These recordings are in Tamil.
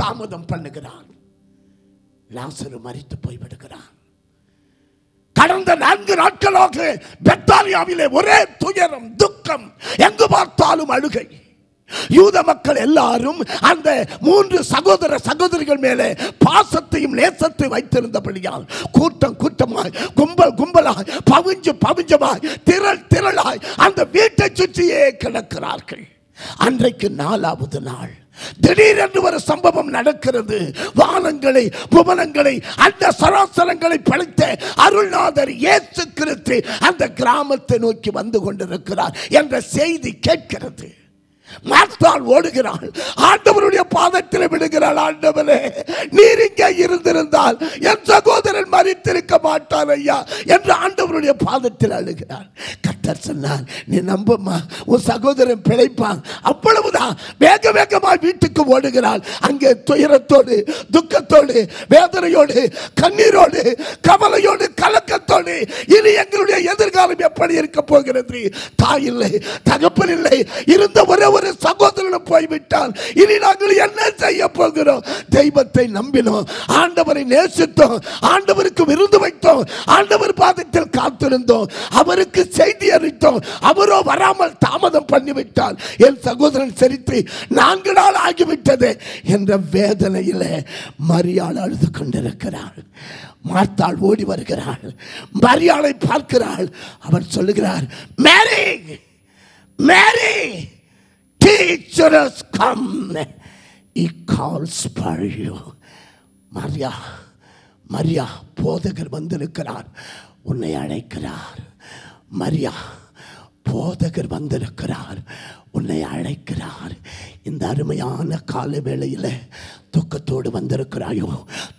தாமதம் பண்ணுகிறான். லாசரு மரித்து போய்விடுகிறான். கடந்த 4 நாட்களாக பெத்தானியாவிலே ஒரே துயரம், துக்கம், எங்கு பார்த்தாலும் அழுகை. யூத மக்கள் எல்லாரும் அந்த 3 சகோதர சகோதரிகள் மேலே பாசத்தையும் நேசத்தை வைத்திருந்தபடியால் கூட்டம் கூட்டமாய், கும்பல் கும்பலாய், பவிஞ்சமாய், திரளாய் அந்த வீட்டை சுற்றியே கிடக்கிறார்கள். அன்றைக்கு 4வது நாள் திடீரென்று ஒரு சம்பவம் நடக்கிறது. வானங்களை, புவனங்களை, அந்த சராசரங்களை படைத்த அருள்நாதர் இயேசு கிறிஸ்து அந்த கிராமத்தை நோக்கி வந்து கொண்டிருக்கிறார் என்ற செய்தி கேட்கிறது. மார்த்தாள் ஓடுகிறாள், ஆண்டவருடைய பாதத்தில் விடுகிறாள். ஆண்டவரே, நீர் இங்கே இருந்திருந்தால் என் சகோதரன் மரித்திருக்க மாட்டார் ஐயா என்று ஆண்டவருடைய பாதத்தில் அழுகிறாள். கர்த்தர் சொன்னார், நீ நம்புமா, உன் சகோதரன் பிழைப்பான். அவ்வளவுதான். வேகமாய் வீட்டுக்கு ஓடுகிறாள். அங்கே துயரத்தோடு, துக்கத்தோடு, வேதனையோடு, கண்ணீரோடு, கவலையோடு, கலக்கத்தோடு, இனி எங்களுடைய எதிர்காலம் எப்படி இருக்க போகிறது? தாய் இல்லை, தகப்பன் இல்லை, இருந்த ஒரே ஒரு சகோதரன் போய்விட்டால் இனி நாங்கள் என்ன செய்ய போகிறோம்? தெய்வத்தை நம்பினோம், ஆண்டவரை நேசித்தோம், ஆண்டவருக்கு விருந்து வைத்தோம், ஆண்டவர் பாதத்தில் காத்திருந்தோம், அவருக்கு செய்தி அளித்தோம். அவரோ வராமல் தாமதம் பண்ணிவிட்டால் என் சகோதரன் சரித்து 4 நாள் ஆகிவிட்டது என்ற வேதனையிலே மரியாள் அழுது கொண்டிருக்கிறாள். மார்த்தாள் ஓடி வருகிறாள், மரியாளை பார்க்கிறாள். அவர் சொல்லுகிறார், மேரி, மேரி, teacher has come, he calls for you. Maria, போதகர் வந்திருக்கிறார், உன்னை அழைக்கிறார். மரியா, போதகர் வந்திருக்கிறார், உன்னை அழைக்கிறார். இந்த அருமையான கால வேளையில் துக்கத்தோடு வந்திருக்கிறாயோ,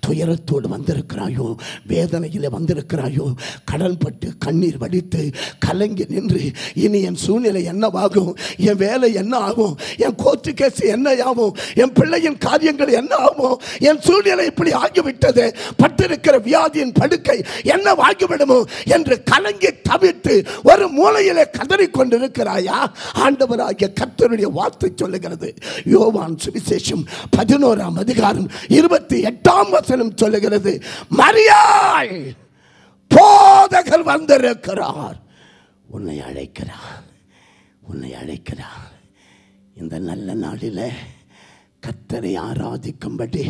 துயரத்தோடு வந்திருக்கிறாயோ, வேதனையில் வந்திருக்கிறாயோ, கடன்பட்டு கண்ணீர் வடித்து கலங்கி நின்று இனி என் சூழ்நிலை என்னவாகும், என் வேலை என்ன ஆகும், என் கோர்ட்டு கேஸ் என்ன ஆகும், என் பிள்ளையின் காரியங்கள் என்ன ஆகும், என் சூழ்நிலை இப்படி ஆகிவிட்டது, பட்டிருக்கிற வியாதியின் படுக்கை என்னவாகிவிடுமோ என்று கலங்கி தவிர்த்து ஒரு மூலையிலே கதறிக்கொண்டிருக்கிறாயா? ஆண்டவராகிய கர்த்தருடைய வார்த்தை சொல்லுகிறது. யோவான் சுவிசேஷம் 11ஆம் அதிகாரம் 28ஆம் வசனம் சொல்லுகிறது, மரியாள், போதகர் வந்திருக்கிறார், உன்னை அழைக்கிறார், உன்னை அழைக்கிறார். இந்த நல்ல நாளிலே கர்த்தரை ஆராதிக்கும்படி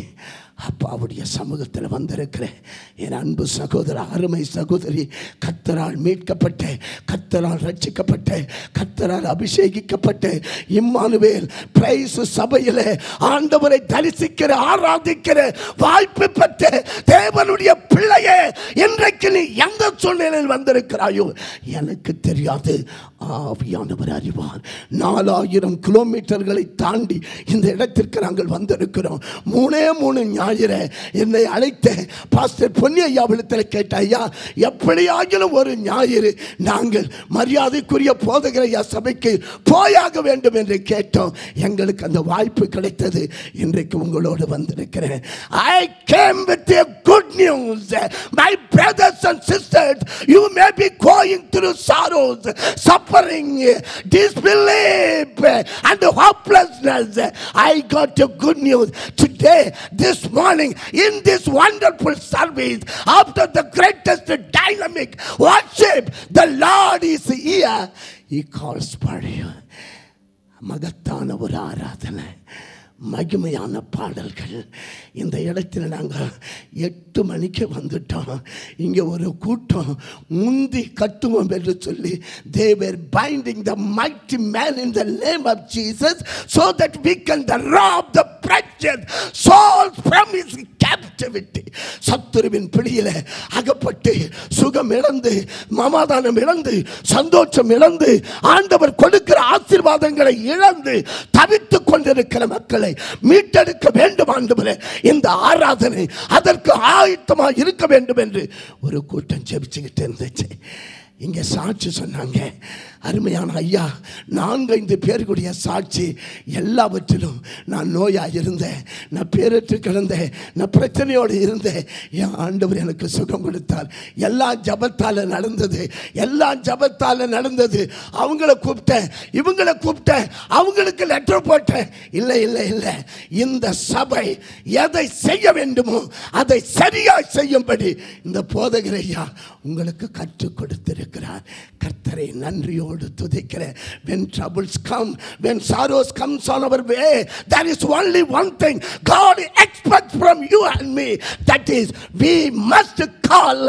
அப்பாவுடைய சமூகத்தில் வந்திருக்கிற என் அன்பு சகோதர, அருமை சகோதரி, கர்த்தரால் மீட்கப்பட்ட, கர்த்தரால் ரட்சிக்கப்பட்ட, கர்த்தரால் அபிஷேகிக்கப்பட்ட இம்மானுவேல் பிரைஸ் சபையில் ஆண்டவரை தரிசிக்கிற, ஆராதிக்கிற வாய்ப்பு பெற்ற தேவனுடைய பிள்ளையே, இன்றைக்கு நீ எந்த சூழ்நிலையில் வந்திருக்கிறாயோ எனக்கு தெரியாது, ஆவியானவர் அறிவார். 4000 கிலோமீட்டர்களை தாண்டி இந்த இடத்திற்கு நாங்கள் வந்திருக்கிறோம். 3 ஞாயிறு என்னை அழைத்த பாஸ்டர் பொன்னியாவிடத்தில் கேட்ட, ஐயா எப்படியாகிலும் ஒரு ஞாயிறு நாங்கள் மரியாதைக்குரிய போதகர் ஐயா சபைக்கு போயாக வேண்டும் என்று கேட்டோம். எங்களுக்கு அந்த வாய்ப்பு கிடைத்தது. இன்றைக்கு உங்களோடு வந்திருக்கிறேன். I came with a good news. My brothers and sisters, you may be going through sorrows, suffering, disbelief and hopelessness. I got a good news today, this morning, in this wonderful service, after the greatest dynamic worship, the Lord is here. He calls for you. மகத்தான ஒரு ஆராதனை, மகிமையான பாடல்கள். இந்த இடத்துல நாங்கள் 8 மணிக்கு வந்துட்டோம். இங்கே ஒரு கூட்டம் முந்தி கட்டுவோம் என்று சொல்லி they were binding the mighty man in the name of Jesus so that we can rob the precious souls from his captivity. சத்துருவின் பிடியில அகப்பட்டு சுகம் இழந்து, சமாதானம் இழந்து, சந்தோஷம் இழந்து, ஆண்டவர் கொடுக்கிற ஆசீர்வாதங்களை இழந்து தவித்துக் கொண்டிருக்கிற மக்களை மீட்டெடுக்க வேண்டும். ஆண்டவரே, இந்த ஆராதனை அதற்கு ஆயத்தமாக இருக்க வேண்டும் என்று ஒரு கூட்டம் ஜெபிச்சுக்கிட்டு இருந்துச்சு. இங்கே சாட்சி சொன்னாங்க, அருமையான ஐயா, 4-5 பேருடைய சாட்சி. எல்லாவற்றிலும் நான் நோயாக இருந்தேன், நான் பேரற்று கிடந்தேன், நான் பிரச்சனையோடு இருந்தேன். என் ஆண்டவர் எனக்கு சுகம் கொடுத்தார். எல்லா ஜபத்தால் நடந்தது, எல்லா ஜபத்தால் நடந்தது. அவங்கள கூப்பிட்டேன், இவங்களை கூப்பிட்டேன், அவங்களுக்கு லெட்டர் போட்டேன். இல்லை இல்லை இல்லை, இந்த சபை எதை செய்ய வேண்டுமோ அதை சரியாக செய்யும்படி இந்த போதகர் ஐயா உங்களுக்கு கற்றுக் கொடுத்திருக்கிறார். கர்த்தரை நன்றியோடு துதிக்கிறேன். When troubles come, when sorrows comes on our way, there is only one thing God expects from you and me. That is, we must call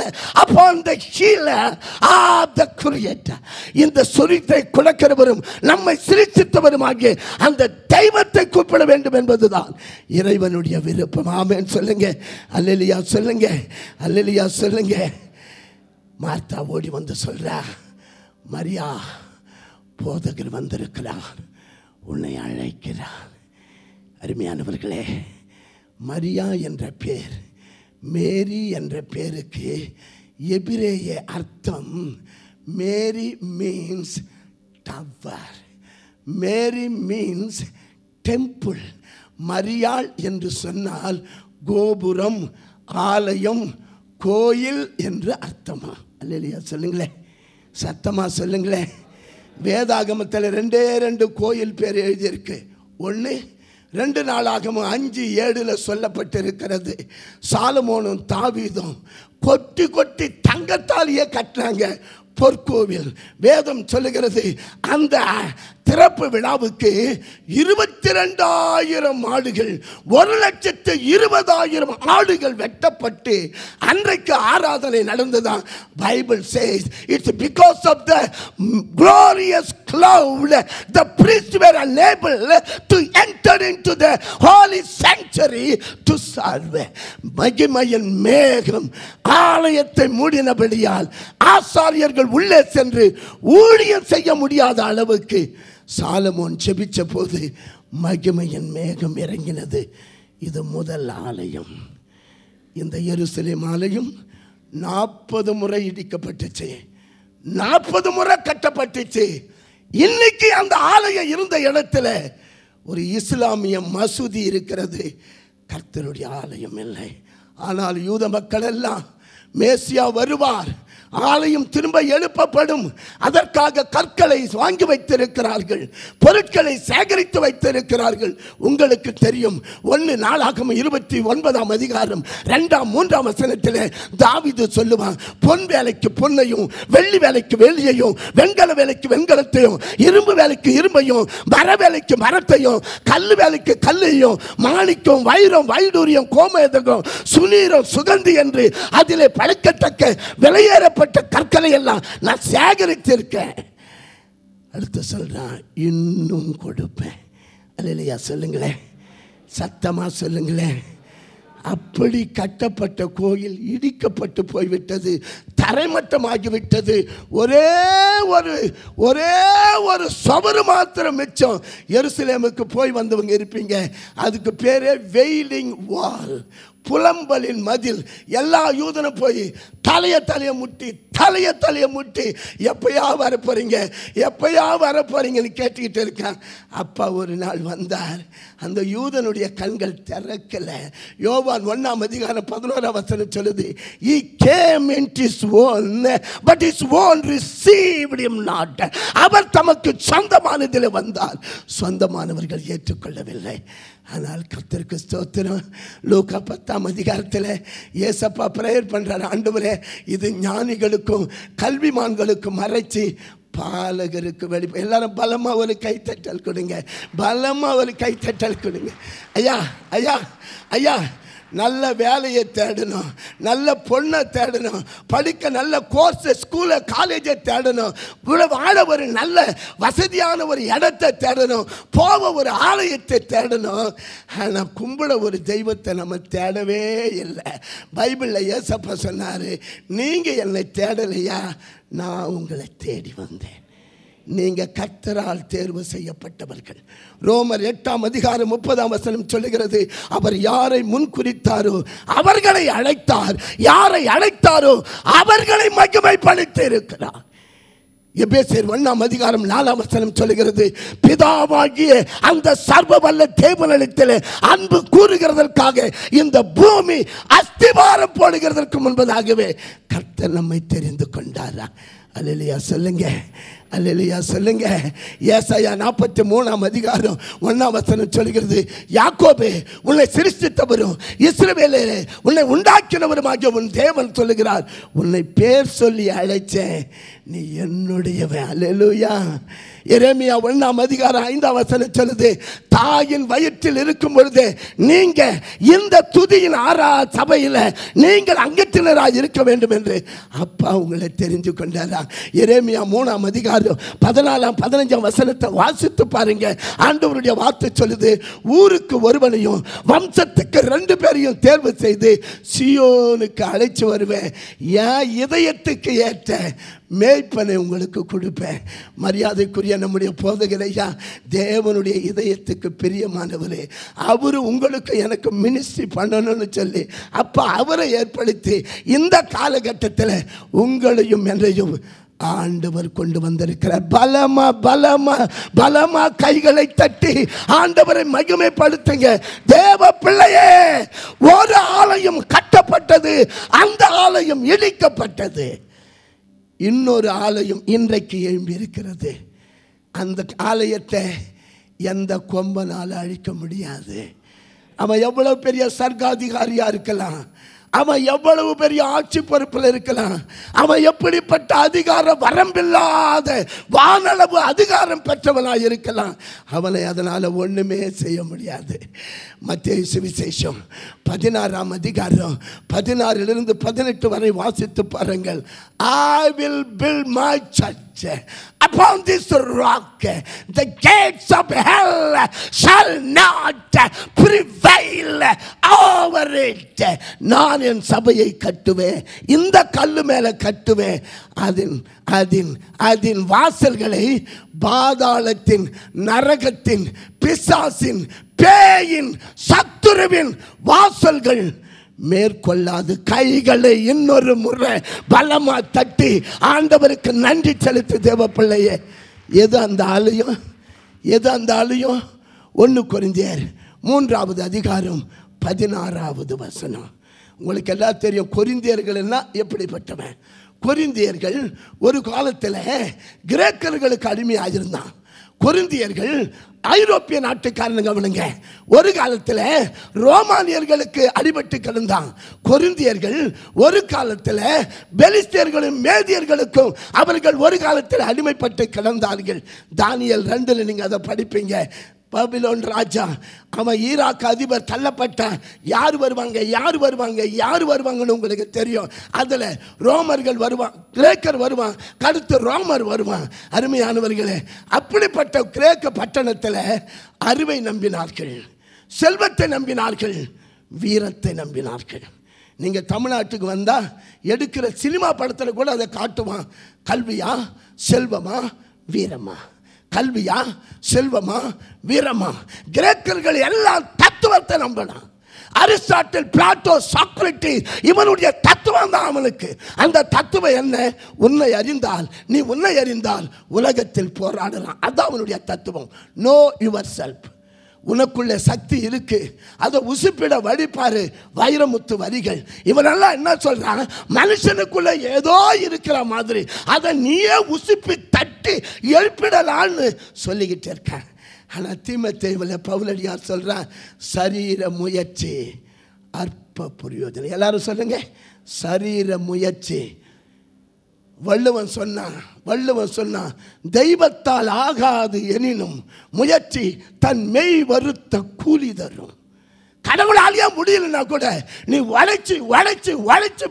upon the healer of the Creator. இந்த சுரித்தை குலைக்கிறவரும் நம்மை சிரிச்சித்தவருமாகிய அந்த தெய்வத்தை கூப்பிட வேண்டும் என்பதுதான் இறைவனுடைய விருப்பம். ஆமென் சொல்லுங்க, அல்லேலூயா சொல்லுங்க, அல்லேலூயா சொல்லுங்க. மார்த்தா ஓடி வந்து சொல்றா, மரியா, போதகர் வந்திருக்கிறார், உன்னை அழைக்கிறார். அருமையானவர்களே, மரியா என்ற பேர், மேரி என்ற பேருக்கு எபிரேய அர்த்தம் மேரி மீன்ஸ் டவர், மேரி மீன்ஸ் டெம்பிள். மரியாள் என்று சொன்னால் கோபுரம், ஆலயம், கோயில் என்று அர்த்தமா? அல்லேலூயா சொல்லுங்களேன், சத்தமா சொல்லுங்களேன். வேதாகமத்தில் 2 கோயில் பேர் எழுதியிருக்கு. 1 2 நாளாகமும் 5:7 சொல்லப்பட்டிருக்கிறது. சாலமோனும் தாவீதும் கொட்டி கொட்டி தங்கத்தாலேயே கட்டினாங்க பொற்கோவில். வேதம் சொல்லுகிறது, அந்த திறப்பு விழாவுக்கு 22,000 ஆடுகள், 1,20,000 ஆடுகள் வெட்டப்பட்டு அன்றைக்கு ஆராதனை நடந்ததான். Bible says it's because of the glorious cloud the priests were unable to enter into the holy sanctuary to serve. மகிமையின் மேகம் ஆலயத்தை மூடினபடியால் ஆசாரியர்கள் உள்ளே சென்று ஊழியம் செய்ய முடியாத அளவுக்கு சாலமோன் ஜெபிச்ச போது மகிமையின் மேகம் இறங்கினது. இது முதல் ஆலயம். இந்த எருசலேம் ஆலயம் 40 முறை இடிக்கப்பட்டுச்சு, 40 முறை கட்டப்பட்டுச்சு. இன்னைக்கு அந்த ஆலயம் இருந்த இடத்துல ஒரு இஸ்லாமிய மசூதி இருக்கிறது, கர்த்தருடைய ஆலயம் இல்லை. ஆனால் யூத மக்கள் எல்லாம் மேசியா வருவார், ஆலயம் திரும்ப எழுப்பப்படும், அதற்காக கற்களை வாங்கி வைத்திருக்கிறார்கள், பொருட்களை சேகரித்து வைத்திருக்கிறார்கள். உங்களுக்கு தெரியும், 1 நாளாகமம் 29ஆம் அதிகாரம் 2-3 வசனத்தில் தாவீது சொல்லுவான், பொன் வேலைக்கு பொன்னையும், வெள்ளி வேலைக்கு வெள்ளியையும், வெண்கல வேலைக்கு வெண்கலத்தையும், இரும்பு வேலைக்கு இரும்பையும், மர வேலைக்கு மரத்தையும், கல்லு வேலைக்கு கல்லையும், மாணிக்கம், வைரம், வைடூரியம், கோமேதகம், சுனீரம், சுகந்தி என்று அதிலே படைக்கத்தக்க விலையேற கற்களை எல்லாம் நான் சேகரித்திருக்கேன். அடுத்து சொல்றான், இன்னும் கொடுப்பேன். அல்லேலூயா சொல்லுங்களேன், சத்தமா சொல்லுங்களேன். அப்படி கட்டப்பட்ட கோயில் இடிக்கப்பட்டு போய்விட்டது, தரைமட்டமாகிவிட்டது. ஒரே ஒரு சுவர் மாத்திரம் மிச்சம். எருசலேமுக்கு போய் வந்தவங்க இருப்பீங்க, அதுக்கு பேரே வெயிலிங் வால், புலம்பலின் மதில். எல்லா யூதனும் போய் தலைய முட்டி எப்பயா வர போறீங்கன்னு கேட்டுக்கிட்டு இருக்கான். அப்பா ஒரு நாள் வந்தார், அந்த யூதனுடைய கண்கள் திறக்கல. யோவான் 1ஆம் அதிகாரம் 11ஆம் வசனம் சொல்லுது, he came into his own but his own received him not. அவர் தமக்கு சொந்தமானதில் வந்தார், சொந்தமானவர்கள் ஏற்றுக்கொள்ளவில்லை. ஆனால் கர்த்தருக்கு ஸ்தோத்திரம். லூக்கா 10ஆம் அதிகாரத்தில் ஏசப்பா பிரேயர் பண்றார், ஆண்டவரே இது ஞானிகளுக்கும் கல்விமான்களுக்கும் மறைச்சி பாலகருக்கு வெளி. எல்லாரும் பலமா ஒரு கைத்தட்டல் கொடுங்க, பலமா ஒரு கைத்தட்டல் கொடுங்க. ஐயா ஐயா ஐயா, நல்ல வேலையை தேடணும், நல்ல பொண்ணை தேடணும், படிக்க நல்ல கோர்ஸ், ஸ்கூலை, காலேஜை தேடணும், வாழ ஒரு நல்ல வசதியான ஒரு இடத்தை தேடணும், போக ஒரு ஆலயத்தை தேடணும். ஆனால் கும்பிட ஒரு தெய்வத்தை நம்ம தேடவே இல்லை. பைபிளில் ஏசப்பா சொன்னார், நீங்கள் என்னை தேடலையா, நான் உங்களை தேடி வந்தேன். நீங்க கர்த்தரால் தேர்வு செய்யப்பட்டவர்கள். ரோமர் 8ஆம் அதிகாரம் 30ஆம் வசனம் சொல்லுகிறது, அவர் யாரை முன்குறித்தாரோ அவர்களை அழைத்தார், யாரை அழைத்தாரோ அவர்களை மகிமைப்படுத்தி இருக்கிறார். எபேசியர் 1:4 சொல்லுகிறது, பிதாவாகிய அந்த சர்வ வல்ல தேவனிடத்திலே அன்பு கூறுகிறதற்காக இந்த பூமி அஸ்திவாரம் போடுகிறதற்கு முன்பதாகவே கர்த்தர் நம்மை தெரிந்து கொண்டாரா? அல்லேலூயா சொல்லுங்க, அல்லேலூயா சொல்லுங்க. ஏசாயா 43:1 சொல்கிறது, யாக்கோபே உன்னை சிருஷ்டித்தவரும் இஸ்ரவேலே உன்னை உண்டாக்கினவருமாகிய உன் தேவன் சொல்லுகிறார், உன்னை பேர் சொல்லி அழைச்சேன், நீ என்னுடையவன். அல்லேலூயா. எரேமியா 1:5 சொல்லுது, தாயின் வயிற்றில் இருக்கும் பொழுது நீங்க இந்த துதியின் சபையில் நீங்கள் அங்கத்தினராக இருக்க வேண்டும் என்று அப்பா உங்களை தெரிஞ்சு கொண்டாரா? எரேமியா 3:14-15 வாசித்து பாருங்க. ஆண்டவருடைய வார்த்தை சொல்லுது, ஊருக்கு ஒருவனையும் வம்சத்துக்கு 2 பேரையும் தேர்வு செய்து சியோனுக்கு அழைச்சு வருவேன், என் இதயத்துக்கு ஏற்ற மேய்ப்பனை உங்களுக்கு கொடுப்பேன். மரியாதைக்குரிய நம்முடைய போதகரையா, தேவனுடைய இதயத்துக்கு பிரியமானவரே, அவரு உங்களுக்கு எனக்கு மினிஸ்ட்ரி பண்ணணும்னு சொல்லி அப்ப அவரை ஏற்படுத்தி இந்த காலகட்டத்தில் உங்களையும் என்னையும் ஆண்டவர் கொண்டு வந்திருக்கிறார். பலமா பலமா பலமா கைகளை தட்டி ஆண்டவரை மகிமைப்படுத்துங்க. தேவ பிள்ளையே, ஒரு ஆலயம் கட்டப்பட்டது, அந்த ஆலயம் இடிக்கப்பட்டது, இன்னொரு ஆலயம் இன்றைக்கு எழும்பி இருக்கிறது. அந்த ஆலயத்தை எந்த கொம்பனால அழிக்க முடியாது. அவன் எவ்வளவு பெரிய சர்க்காதிகாரியா இருக்கலாம், அவன் எவ்வளவு பெரிய ஆட்சி பொறுப்பில் இருக்கலாம், அவன் எப்படிப்பட்ட அதிகார வரம்பில்லாத வானளவு அதிகாரம் பெற்றவனாக இருக்கலாம், அவனை அதனால் ஒன்றுமே செய்ய முடியாது. மத்தேயு சுவிசேஷம் 16:16-18 வரை வாசித்து பாருங்கள். I will build my church upon this rock, the gates of hell shall not prevail over it. நான் என் சபையை கட்டுவேன், இந்த கல்லு மேல கட்டுவேன், அதன் வாசல்களை பாதாளத்தின், நரகத்தின், பிசாசின், பேயின், சத்துருவின் வாசல்கள் மேற்கொள்ளாது. கைகளை இன்னொரு முறை பலமா தட்டி ஆண்டவருக்கு நன்றி செலுத்து தேவ பிள்ளையே. எது அந்த ஆலயம்? எது அந்த ஆலயம்? 1 கொரிந்தியர் 3:16. உங்களுக்கு எல்லாம் தெரியும் கொரிந்தியர்கள் எல்லாம் எப்படிப்பட்டவன். கொரிந்தியர்கள் ஒரு காலத்தில் கிரேக்கர்களுக்கு அடிமையாக இருந்தான். கொரிந்தியர்கள் ஐரோப்பிய நாட்டுக்காரனுங்க. அவனுங்க ஒரு காலத்தில் ரோமானியர்களுக்கு அடிபட்டு கிடந்தான். கொரிந்தியர்கள் ஒரு காலத்தில் பெலிஸ்தியர்களும் மேதியர்களுக்கும் அவர்கள் ஒரு காலத்தில் அடிமைப்பட்டு கிடந்தார்கள். தானியேல் 2 நீங்க அதை படிப்பீங்க. பாபிலோன் ராஜா அவன் ஈராக் அதிபர் தள்ளப்பட்டான். யார் வருவாங்கன்னு உங்களுக்கு தெரியும். அதில் ரோமர்கள் வருவான், கிரேக்கர் வருவான், கடுத்து ரோமர் வருவான். அருமையானவர்களே, அப்படிப்பட்ட கிரேக்க பட்டணத்தில் அறிவை நம்பினார்கள், செல்வத்தை நம்பினார்கள், வீரத்தை நம்பினார்கள். நீங்கள் தமிழ்நாட்டுக்கு வந்தால் எடுக்கிற சினிமா படத்தில் கூட அதை காட்டுவான். கல்வியா செல்வமா வீரமா, கல்வியா செல்வமா வீரமா. கிரேக்கர்கள் எல்லாம் தத்துவத்தை நம்பினான். அரிஸ்டாட்டில், பிளாட்டோ, சாக்ரட்டிஸ் இவனுடைய தத்துவம் தான் அவனுக்கு. அந்த தத்துவம் என்ன? உன்னை அறிந்தால் உலகத்தில் போராடலாம். அதான் அவனுடைய தத்துவம். No your self. உனக்குள்ள சக்தி இருக்கு, அதை உசுப்பிட வழிபாரு. வைரமுத்து வரிகள். இவனெல்லாம் என்ன சொல்றான்? மனுஷனுக்குள்ள ஏதோ இருக்கிற மாதிரி அதை நீயே உசுப்பி தட்டி எழுப்பிடலான்னு சொல்லிக்கிட்டு இருக்கான். ஆனால் தீமோத்தேயுவில பவுலடியார் சொல்றான், சரீர முயற்சி அற்ப பிரயோஜனம். எல்லாரும் சொல்லுங்க, சரீர முயற்சி. வள்ளுவன் சொன்னான், தெய்வத்தால் ஆகாது எனினும் முயற்சி தன் மெய் வருத்த கூலி தரும். கடவுளாலேயே முடியலன்னா கூட நீ உழைச்சு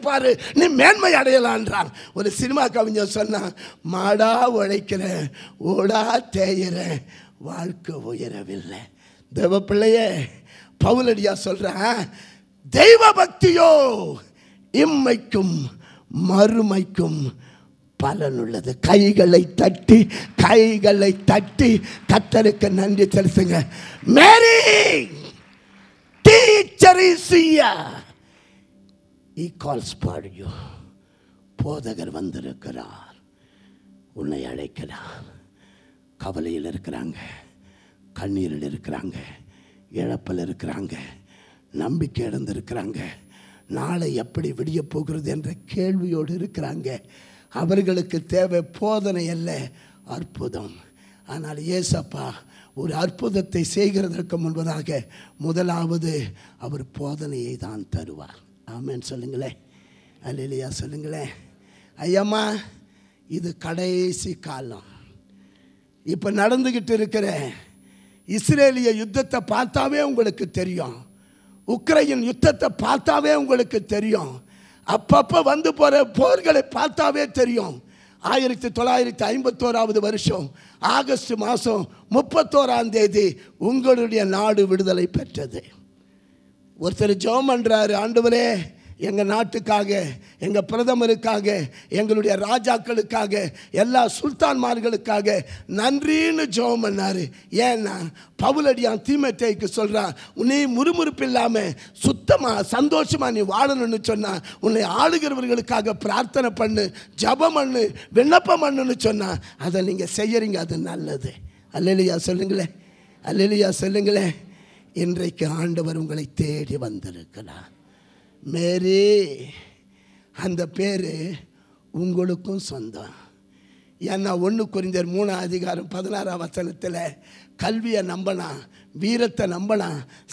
பாரு, நீ மேன்மை அடையலான்றான். ஒரு சினிமா கவிஞர் சொன்னான், மாடா உழைக்கிறேன், ஓடா தேயிறேன், வாழ்க்கை உயரவில்லை. தேவ பிள்ளையே, பவுலடியா சொல்றான், தெய்வ பக்தியோ இம்மைக்கும் மறுமைக்கும் பலனுள்ளது. கைகளை தட்டி கர்த்தருக்கு நன்றி செலுத்துங்க. Mary teacher is here. He calls for you. போதகர் வந்திருக்கிறார். உன்னை அழைக்கிறார். கவலையில் இருக்கிறாங்க, கண்ணீரில் இருக்கிறாங்க, இழப்பில் இருக்கிறாங்க, நம்பிக்கை இழந்திருக்கிறாங்க, நாளை எப்படி விடிய போகிறது என்ற கேள்வியோடு இருக்கிறாங்க. அவர்களுக்கு தேவை போதனை அல்ல, அற்புதம். ஆனால் ஏசப்பா ஒரு அற்புதத்தை செய்கிறதற்கு முன்பதாக முதலாவது அவர் போதனையை தான் தருவார். ஆமென் சொல்லுங்களேன், அல்லேலூயா சொல்லுங்களேன். ஐயம்மா, இது கடைசி காலம். இப்போ நடந்துக்கிட்டு இருக்கிற இஸ்ரேலிய யுத்தத்தை பார்த்தாவே உங்களுக்கு தெரியும், உக்ரைன் யுத்தத்தை பார்த்தாவே உங்களுக்கு தெரியும், அப்பப்போ வந்து போகிற போர்களை பார்த்தாவே தெரியும். 1951 வருஷம் ஆகஸ்ட் மாதம் 31ஆம் தேதி உங்களுடைய நாடு விடுதலை பெற்றது. ஒருத்தர் ஜெபம் பண்ணுறாரு, ஆண்டவரே எங்கள் நாட்டுக்காக, எங்கள் பிரதமருக்காக, எங்களுடைய ராஜாக்களுக்காக, எல்லா சுல்தான்மார்களுக்காக நன்றின்னு ஜெபம் பண்ணார். ஏன்னா பவுலடியான் தீமோத்தேயுக்கு சொல்கிறான், நீ முறுமுறுப்பு இல்லாமல் சுத்தமாக சந்தோஷமாக நீ வாழணும்னு சொன்னான். உன்னை ஆளுகிறவர்களுக்காக பிரார்த்தனை பண்ணு, ஜெபம் பண்ணு, விண்ணப்பம் பண்ணுன்னு சொன்னான். அதை நீங்கள் செய்யறீங்க, அது நல்லது. அல்லேலூயா சொல்லுங்களேன், அல்லேலூயா சொல்லுங்களேன். இன்றைக்கு ஆண்டவர் உங்களை தேடி வந்திருக்கிறார். மேரி, அந்த பேர் உங்களுக்கும் சொந்தம். ஏன்னா 1 கொரிந்தியர் 3:16 கல்வியை நம்பினா, வீரத்தை நம்பினா,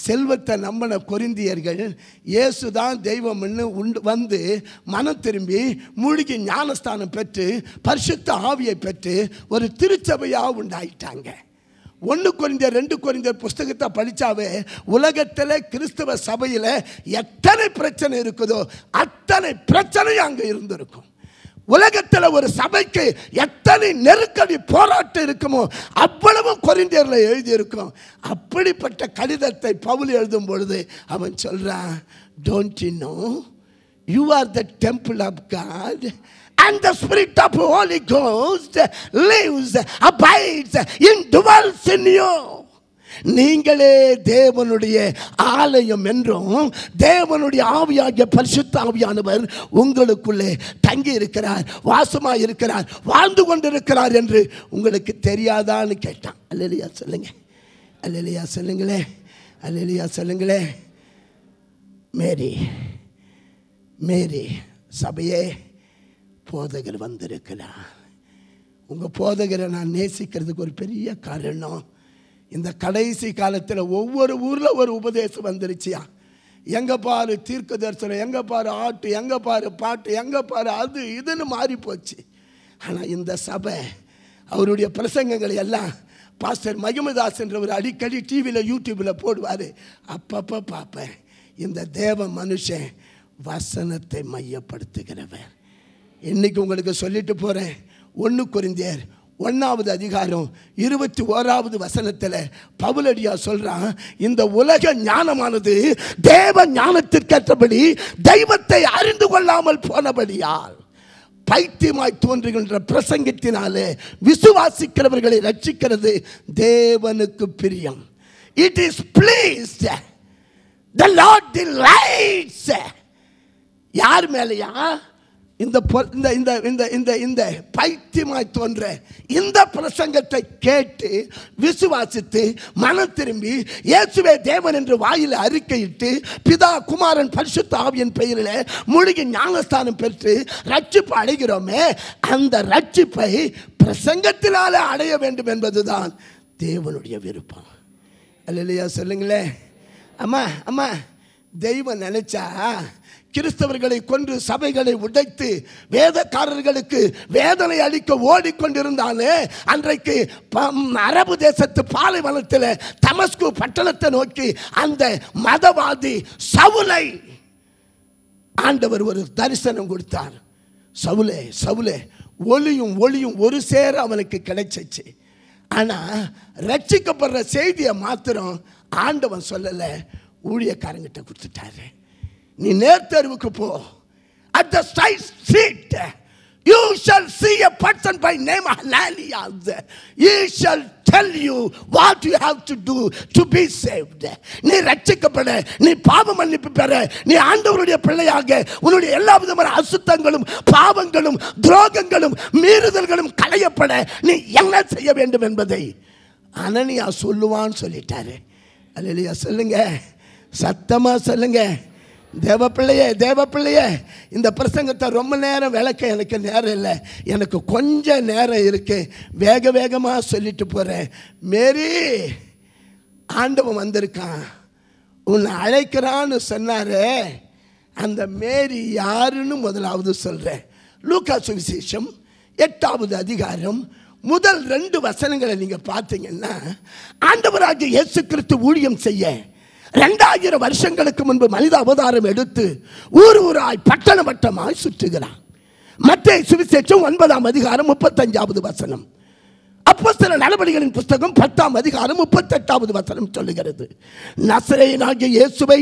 செல்வத்தை நம்பின கொரிந்தியர்கள் இயேசு தான் தெய்வம்னு வந்து மனம் திரும்பி மூழ்கி ஞானஸ்தானம் பெற்று பரிசுத்த ஆவியை பெற்று ஒரு திருச்சபையாக உண்டாயிட்டாங்க. 1 கொரிந்தியர் 2 கொரிந்தியர் புஸ்தகத்தை படித்தாவே உலகத்தில் கிறிஸ்தவ சபையில் எத்தனை பிரச்சனை இருக்குதோ அத்தனை பிரச்சனையும் அங்கே இருந்திருக்கும். உலகத்தில் ஒரு சபைக்கு எத்தனை நெருக்கடி போராட்டம் இருக்குமோ அவ்வளவு கொரிந்தியரில் எழுதியிருக்கும். அப்படிப்பட்ட கடிதத்தை பவுல் எழுதும் பொழுது அவன் சொல்கிறான், don't you know you are the temple of God and the spirit of Holy Ghost lives, abides, indwells in you. நீங்களே தேவனுடைய ஆலயம் என்றும் தேவனுடைய ஆவியாகிய பரிசுத்த ஆவியானவர் உங்களுக்குள்ளே தங்கி இருக்கிறார், வாசமாக இருக்கிறார், வாழ்ந்து கொண்டிருக்கிறார் என்று உங்களுக்கு தெரியாதான்னு கேட்டான். அல்லேலூயா சொல்லுங்க, அல்லேலூயா சொல்லுங்களே, அல்லேலூயா சொல்லுங்களே. மேரி, மேரி சபையே, போதகர் வந்திருக்கிறார். உங்கள் போதகரை நான் நேசிக்கிறதுக்கு ஒரு பெரிய காரணம், இந்த கடைசி காலத்தில் ஒவ்வொரு ஊரில் ஒரு உபதேசம் வந்துருச்சியா. எங்கே பாரு தீர்க்க தரிசனம், எங்கே பாரு ஆட்டு, எங்கே பாரு பாட்டு, எங்கே பாரு அது இதுன்னு மாறி போச்சு. ஆனால் இந்த சபை அவருடைய பிரசங்கங்களை எல்லாம் பாஸ்டர் மகிமதாஸ் என்றவர் அடிக்கடி டிவியில் யூடியூப்பில் போடுவார். அப்பப்போ பார்ப்பேன். இந்த தேவ மனுஷன் வசனத்தை மையப்படுத்துகிறவர். இன்னைக்கு உங்களுக்கு சொல்லிட்டு போகிறேன். 1 கொரிந்தியர் 1:21 பவுலடியா சொல்றான், இந்த உலக ஞானமானது தேவ ஞானத்திற்கேற்றபடி தெய்வத்தை அறிந்து கொள்ளாமல் போனபடியால் பைத்தியமாய் தோன்றுகின்ற பிரசங்கத்தினாலே விசுவாசிக்கிறவர்களை ரட்சிக்கிறது தேவனுக்கு பிரியம். It is pleased, the Lord delights. யார் மேலையா? இந்த பைத்தியமாய் தோன்ற இந்த பிரசங்கத்தை கேட்டு விசுவாசித்து மனம் திரும்பி இயேசுவே தேவன் என்று வாயில் அறிக்கையிட்டு பிதா குமாரன் பரிசுத்த ஆவியின் பெயரில் மூழ்கி ஞானஸ்தானம் பெற்று ரட்சிப்பு அடைகிறோமே, அந்த ரட்சிப்பை பிரசங்கத்தினாலே அடைய வேண்டும் என்பதுதான் தேவனுடைய விருப்பம். அல்லேலூயா சொல்லுங்களே. அம்மா அம்மா, தெய்வம் நினைச்சா கிறிஸ்தவர்களை கொன்று சபைகளை உடைத்து வேதக்காரர்களுக்கு வேதனை அளிக்க ஓடிக்கொண்டிருந்தாலே அன்றைக்கு அரபு தேசத்து பாலைவனத்தில் தமஸ்கு பட்டணத்தை நோக்கி அந்த மதவாதி சவுலை ஆண்டவர் ஒரு தரிசனம் கொடுத்தார். சவுலே சவுலே, ஒளியும் ஒளியும் ஒரு சேர அவனுக்கு கிடைச்சிச்சு. ஆனால் ரட்சிக்கப்படுற செய்தியை மாத்திரம் ஆண்டவன் சொல்லலை, ஊழியக்காரங்கிட்ட கொடுத்துட்டாரு. நீ நேர்த்தருவுக்கு போ, at the side street You shall see a person by name Ananias. He shall tell you what you have to do to be saved. நீ ரட்சிக்கப்பட, நீ பாவ மன்னிப்பு பெற, நீ ஆண்டவருடைய பிள்ளையாக உன்னுடைய எல்லா விதமான அசுத்தங்களும் பாவங்களும் துரோகங்களும் மீறுதல்களும் களையப்பட நீ என்ன செய்ய வேண்டும் என்பதை அனனியா சொல்லுவான்னு சொல்லிட்டாரு. அல்லேலூயா சொல்லுங்க, சத்தமா சொல்லுங்க. தேவப்பிள்ளையே இந்த பிரசங்கத்தை ரொம்ப நேரம் விளக்க எனக்கு நேரம் இல்லை, எனக்கு கொஞ்சம் நேரம் இருக்கு, வேகமாக சொல்லிட்டு போகிறேன். மேரி, ஆண்டவன் வந்திருக்கான், உன்னை அழைக்கிறான்னு சொன்னாரு. அந்த மேரி யாருன்னு முதலாவது சொல்கிறேன். லூக்கா சுவிசேஷம் 8வது அதிகாரம் முதல் 2 வசனங்களை நீங்கள் பார்த்தீங்கன்னா, ஆண்டவராகிய இயேசு கிறிஸ்து ஊழியம் செய்ய 2000 வருஷங்களுக்கு முன்பு மனித அவதாரம் எடுத்து ஊராய் பட்டணமாய் சுற்றுகிறார். மத்தேயு சுவிசேஷம் 9ஆம் அதிகாரம் 35வது வசனம். அப்போஸ்தலர் நடபடிகளின் புத்தகம் 10ஆம் அதிகாரம் 38வது வசனம் சொல்லுகிறது, நசரேயனாகிய இயேசுவை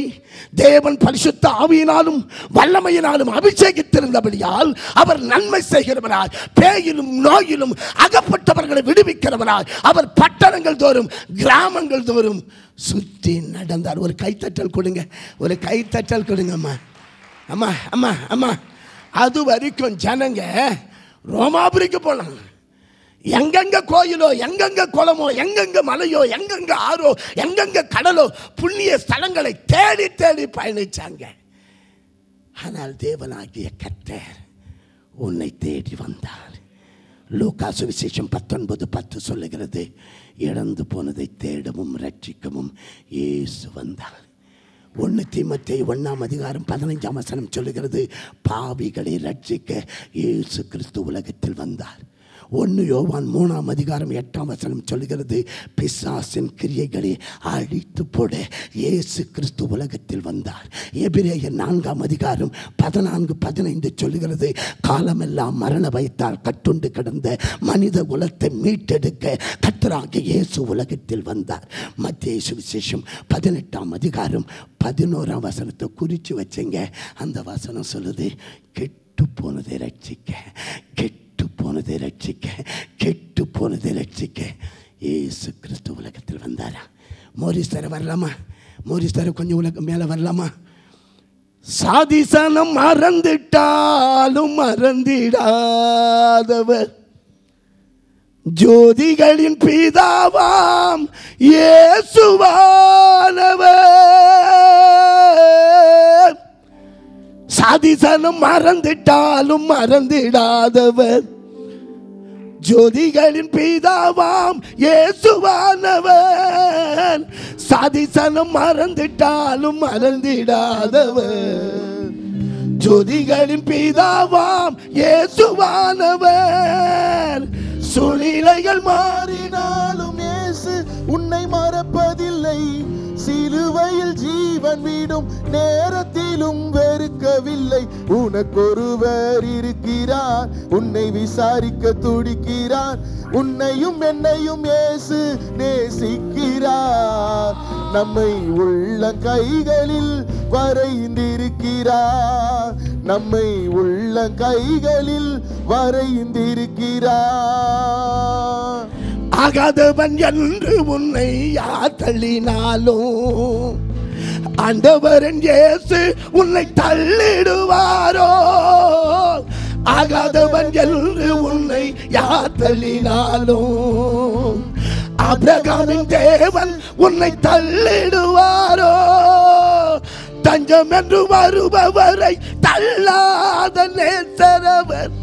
தேவன் பரிசுத்த ஆவியினாலும் வல்லமையினாலும் அபிஷேகித்திருந்தபடியால் அவர் நன்மை செய்கிறவராய், பேயிலும் நோயிலும் அகப்பட்டவர்களை விடுவிக்கிறவராய் அவர் பட்டணங்கள் தோறும் கிராமங்கள் தோறும் சுற்றி நடந்தார். ஒரு கைத்தட்டல் கொடுங்க, ஒரு கைத்தட்டல் கொடுங்கம்மா. அம்மா அம்மா அம்மா அது வரைக்கும் ஜனங்க ரோமாபுரிக்கு போனாங்க. எங்கெங்க கோயிலோ, எங்கெங்க குளமோ, எங்கெங்க மலையோ, எங்கெங்க ஆறோ, எங்கெங்க கடலோ, புண்ணிய ஸ்தலங்களை தேடி தேடி பயணிச்சாங்க. ஆனால் தேவனாகிய கர்த்தர் உன்னை தேடி வந்தார். லூக்கா சுவிசேஷம் 19:10 சொல்லுகிறது, இழந்து போனதை தேடவும் ரட்சிக்கவும் இயேசு வந்தார். 1 தீமோத்தேயு 1ஆம் அதிகாரம் 15ஆம் வசனம் சொல்லுகிறது, பாவிகளை ரட்சிக்க இயேசு கிறிஸ்து உலகத்தில் வந்தார். 1 யோவான் 3ஆம் அதிகாரம் 8ஆம் வசனம் சொல்லுகிறது, பிசாசின் கிரியைகளை அழித்து போட இயேசு கிறிஸ்து உலகத்தில் வந்தார். எபிரேயர் 4ஆம் அதிகாரம் 14-15 சொல்லுகிறது, காலமெல்லாம் மரண பயத்தால் கட்டுண்டு கிடந்த மனித குலத்தை மீட்டெடுக்க கர்த்தராகிய இயேசு உலகத்தில் வந்தார். மத்தேயு சுவிசேஷம் 18ஆம் அதிகாரம் 11ஆம் வசனத்தை குறித்து வச்சுங்க. அந்த வசனம் சொல்லுது, கெட்டு போனதை ரட்சிக்க, கெட்டு போனதை ரட்சிக்க, கெட்டு போனதை ரட்சிக்க இயேசு கிறிஸ்து உலகத்தில் வந்தாரா? மோரிஸ் தர வரலாமா? மோரிஸ் தர கொஞ்சம் உலகம் மேலே வரலாமா? சாதிசனம் மறந்துட்டாலும் மறந்திடாதவர், ஜோதிகளின் பிதாவாம் இயேசுவானவர். சாதிசனம் மறந்துட்டாலும் மறந்திடாதவர், ஜோதிகளின் பிதாவாம் இயேசுவானவர். சாதிசனம் மறந்துட்டாலும் மறந்திடாதவர், ஜோதிகளின் பிதாவாம் இயேசுவானவர். சூழ்நிலைகள் மாறினாலும் இயேசு உன்னை மறப்பதில்லை, சிலுவையில் ஜீவன் விடும் நேரத்திலும் வெறுக்கவில்லை. உனக்கொருவர் இருக்கிறார், உன்னை விசாரிக்க துடிக்கிறார், உன்னையும் என்னையும் இயேசு நேசிக்கிறார். நம்மை உள்ள கைகளில் வரைந்திருக்கிறார், நம்மை உள்ள கைகளில் வரைந்திருக்கிறார். ஆகாதவன் என்று உன்னை யார் தள்ளினாலும் ஆண்டவரின் இயேசு உன்னை தள்ளிடுவாரோ? ஆகாதவன் என்று உன்னை யார் தள்ளினாலும் ஆபிரகாமின் தேவன் உன்னை தள்ளிடுவாரோ? தஞ்சம் என்று வருபவரை தள்ளாத நேசரவர்,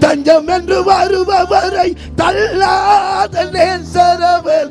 தஞ்சம் என்று வருபவரை தள்ளாத நேசரவர்.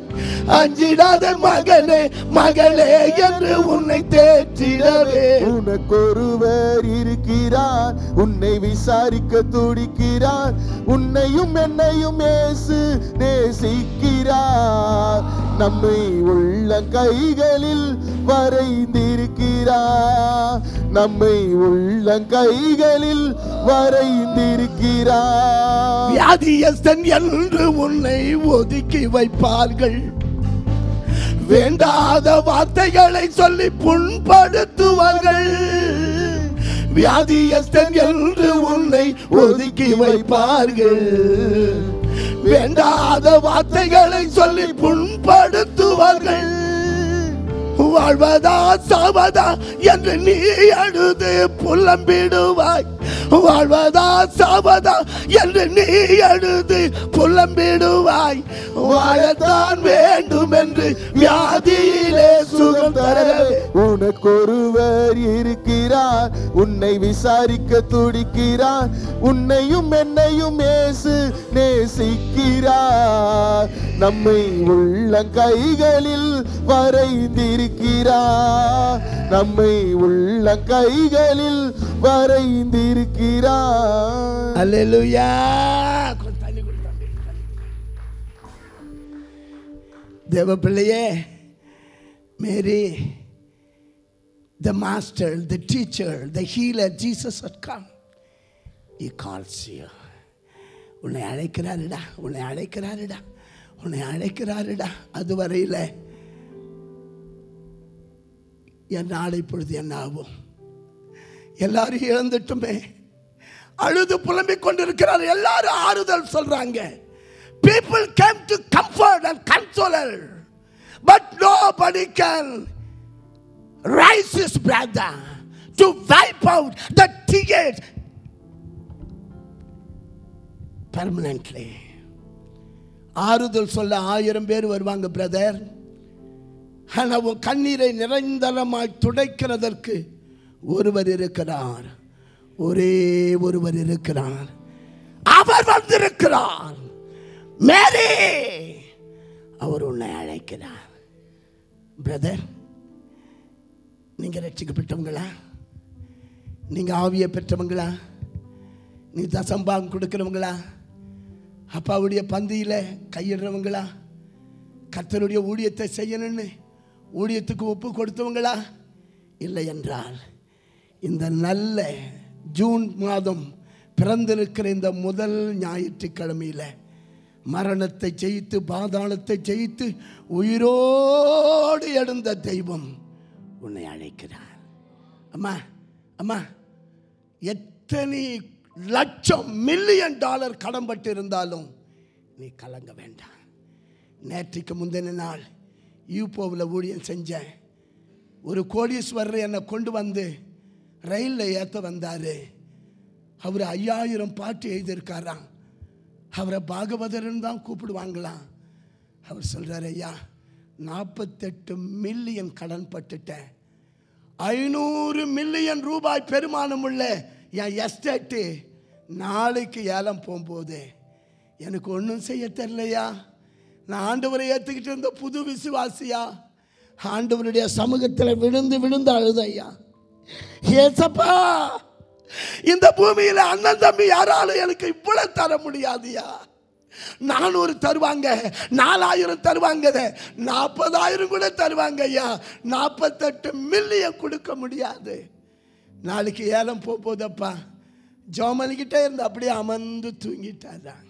அஞ்சிடாத மகனே மகளே என்று உன்னை தேற்றிடவே உனக்கொருவர் இருக்கிறார், உன்னை விசாரிக்க துடிக்கிறார், உன்னையும் என்னையும் இயேசு நேசிக்கிறார். நம்மை உள்ள கைகளில் வரைந்திருக்கிறார், நம்மை உள்ள கைகளில் வரைந்திருக்கிறார். வியாதியஸ்தன் என்று உன்னை ஒதுக்கி வைப்பார்கள், வேண்டாத வார்த்தைகளை சொல்லி புண்படுத்துவார்கள். வியாதியஸ்தன் என்று உன்னை ஒதுக்கி வைப்பார்கள். வேண்டாத வார்த்தைகளை சொல்லி புண்படுத்துவார்கள். வாழ்வதா சாவதா என்று நீ அழுது புலம்பிடுவாய். வாழ்வதா சாவதா என்று நீ அழுது புலம்பிடுவாய். வாழத்தான் வேண்டும் என்று வியாதியிலே சுகம் தர உனக்கொருவர் இருக்கிறார், உன்னை விசாரிக்க துடிக்கிறார். உன்னையும் என்னையும் இயேசு நேசிக்கிறார். நம்மை உள்ளங்கைகளில் வரைந்திருக்கிறார். நம்மை உள்ளங்கைகளில் வரைந்திருக்கிறார். அல்லேலூயா. தேவ பிள்ளையே, Mary, the master, the teacher, the healer, Jesus had come. He calls you. உன்னை அழைக்கிறாருடா, உன்னை அழைக்கிறாருடா, உன்னை அழைக்கிறாருடா. அதுவரையில் என் நாளை பொழுது என்ன ஆகும்? எல்லாரும் இழந்துட்டுமே அழுது புலம்பிக் கொண்டிருக்கிறார். எல்லாரும் ஆறுதல் சொல்றாங்க. People came to comfort and console her, but nobody can raise his brother to wipe out the tears permanently. ஆறுதல் சொல்ல 1000 பேர் வருவாங்க பிரதர். ஆனால் உன் கண்ணீரை நிரந்தரமாய் துடைக்கிறதற்கு ஒருவர் இருக்கிறார், ஒரே ஒருவர் இருக்கிறார். அவர் வந்திருக்கிறார். மேரி, அவர் உன்னை அழைக்கிறார். பிரதர், நீங்க ரட்சிக்கப்பட்டவங்களா? நீங்க ஆவியை பெற்றவங்களா? நீ தசம்பாகம் கொடுக்கிறவங்களா? அப்பாவுடைய பந்தியில் கையிடுறவங்களா? கர்த்தருடைய ஊழியத்தை செய்யணும்னு ஊழியத்துக்கு ஒப்பு கொடுத்தவங்களா? இல்லை என்றால் இந்த நல்ல ஜூன் மாதம் பிறந்திருக்கிற இந்த முதல் ஞாயிற்றுக்கிழமையில் மரணத்தை ஜெயித்து பாதாளத்தை ஜெயித்து உயிரோடு எழுந்த தெய்வம் உன்னை அழைக்கிறார். அம்மா அம்மா, எத்தனை லட்சம் மில்லியன் டாலர் கடன்பட்டு இருந்தாலும் நீ கலங்க வேண்டாம். நேற்றுக்கு முந்தின நாள் யூபோவில் ஊழியம் செஞ்சேன். ஒரு கோடீஸ்வரர் என்னை கொண்டு வந்து ரயிலில் ஏற்ற வந்தார். அவர் 5000 பாட்டு எழுதியிருக்காராம். அவரை பாகவதர்ன்னு தான் கூப்பிடுவாங்களாம். அவர் சொல்கிறார், ஐயா 48 மில்லியன் கடன் பட்டுட்டேன். 500 மில்லியன் ரூபாய் பெருமானம் உள்ள என் எஸ்டேட்டு நாளைக்கு ஏலம் போகும்போது எனக்கு ஒன்றும் செய்ய தெரியலையா? நான் ஆண்டவரை ஏற்றுக்கிட்டு இருந்த புது விசுவாசியா? ஆண்டவருடைய சமூகத்தில் விழுந்து விழுந்து அழுதையா, ஏசப்பா இந்த பூமியில் அண்ணன் தம்பி யாராலும் எனக்கு இவ்வளவு தர முடியாதுயா. 400 தருவாங்க, 4000 தருவாங்க, 40,000 கூட தருவாங்க ஐயா. 48 மில்லியன் கொடுக்க முடியாது. நாளைக்கு ஏலம் போதப்பா ஜோமனிக்கிட்டே இருந்து அப்படியே அமர்ந்து தூங்கிட்டாரான்.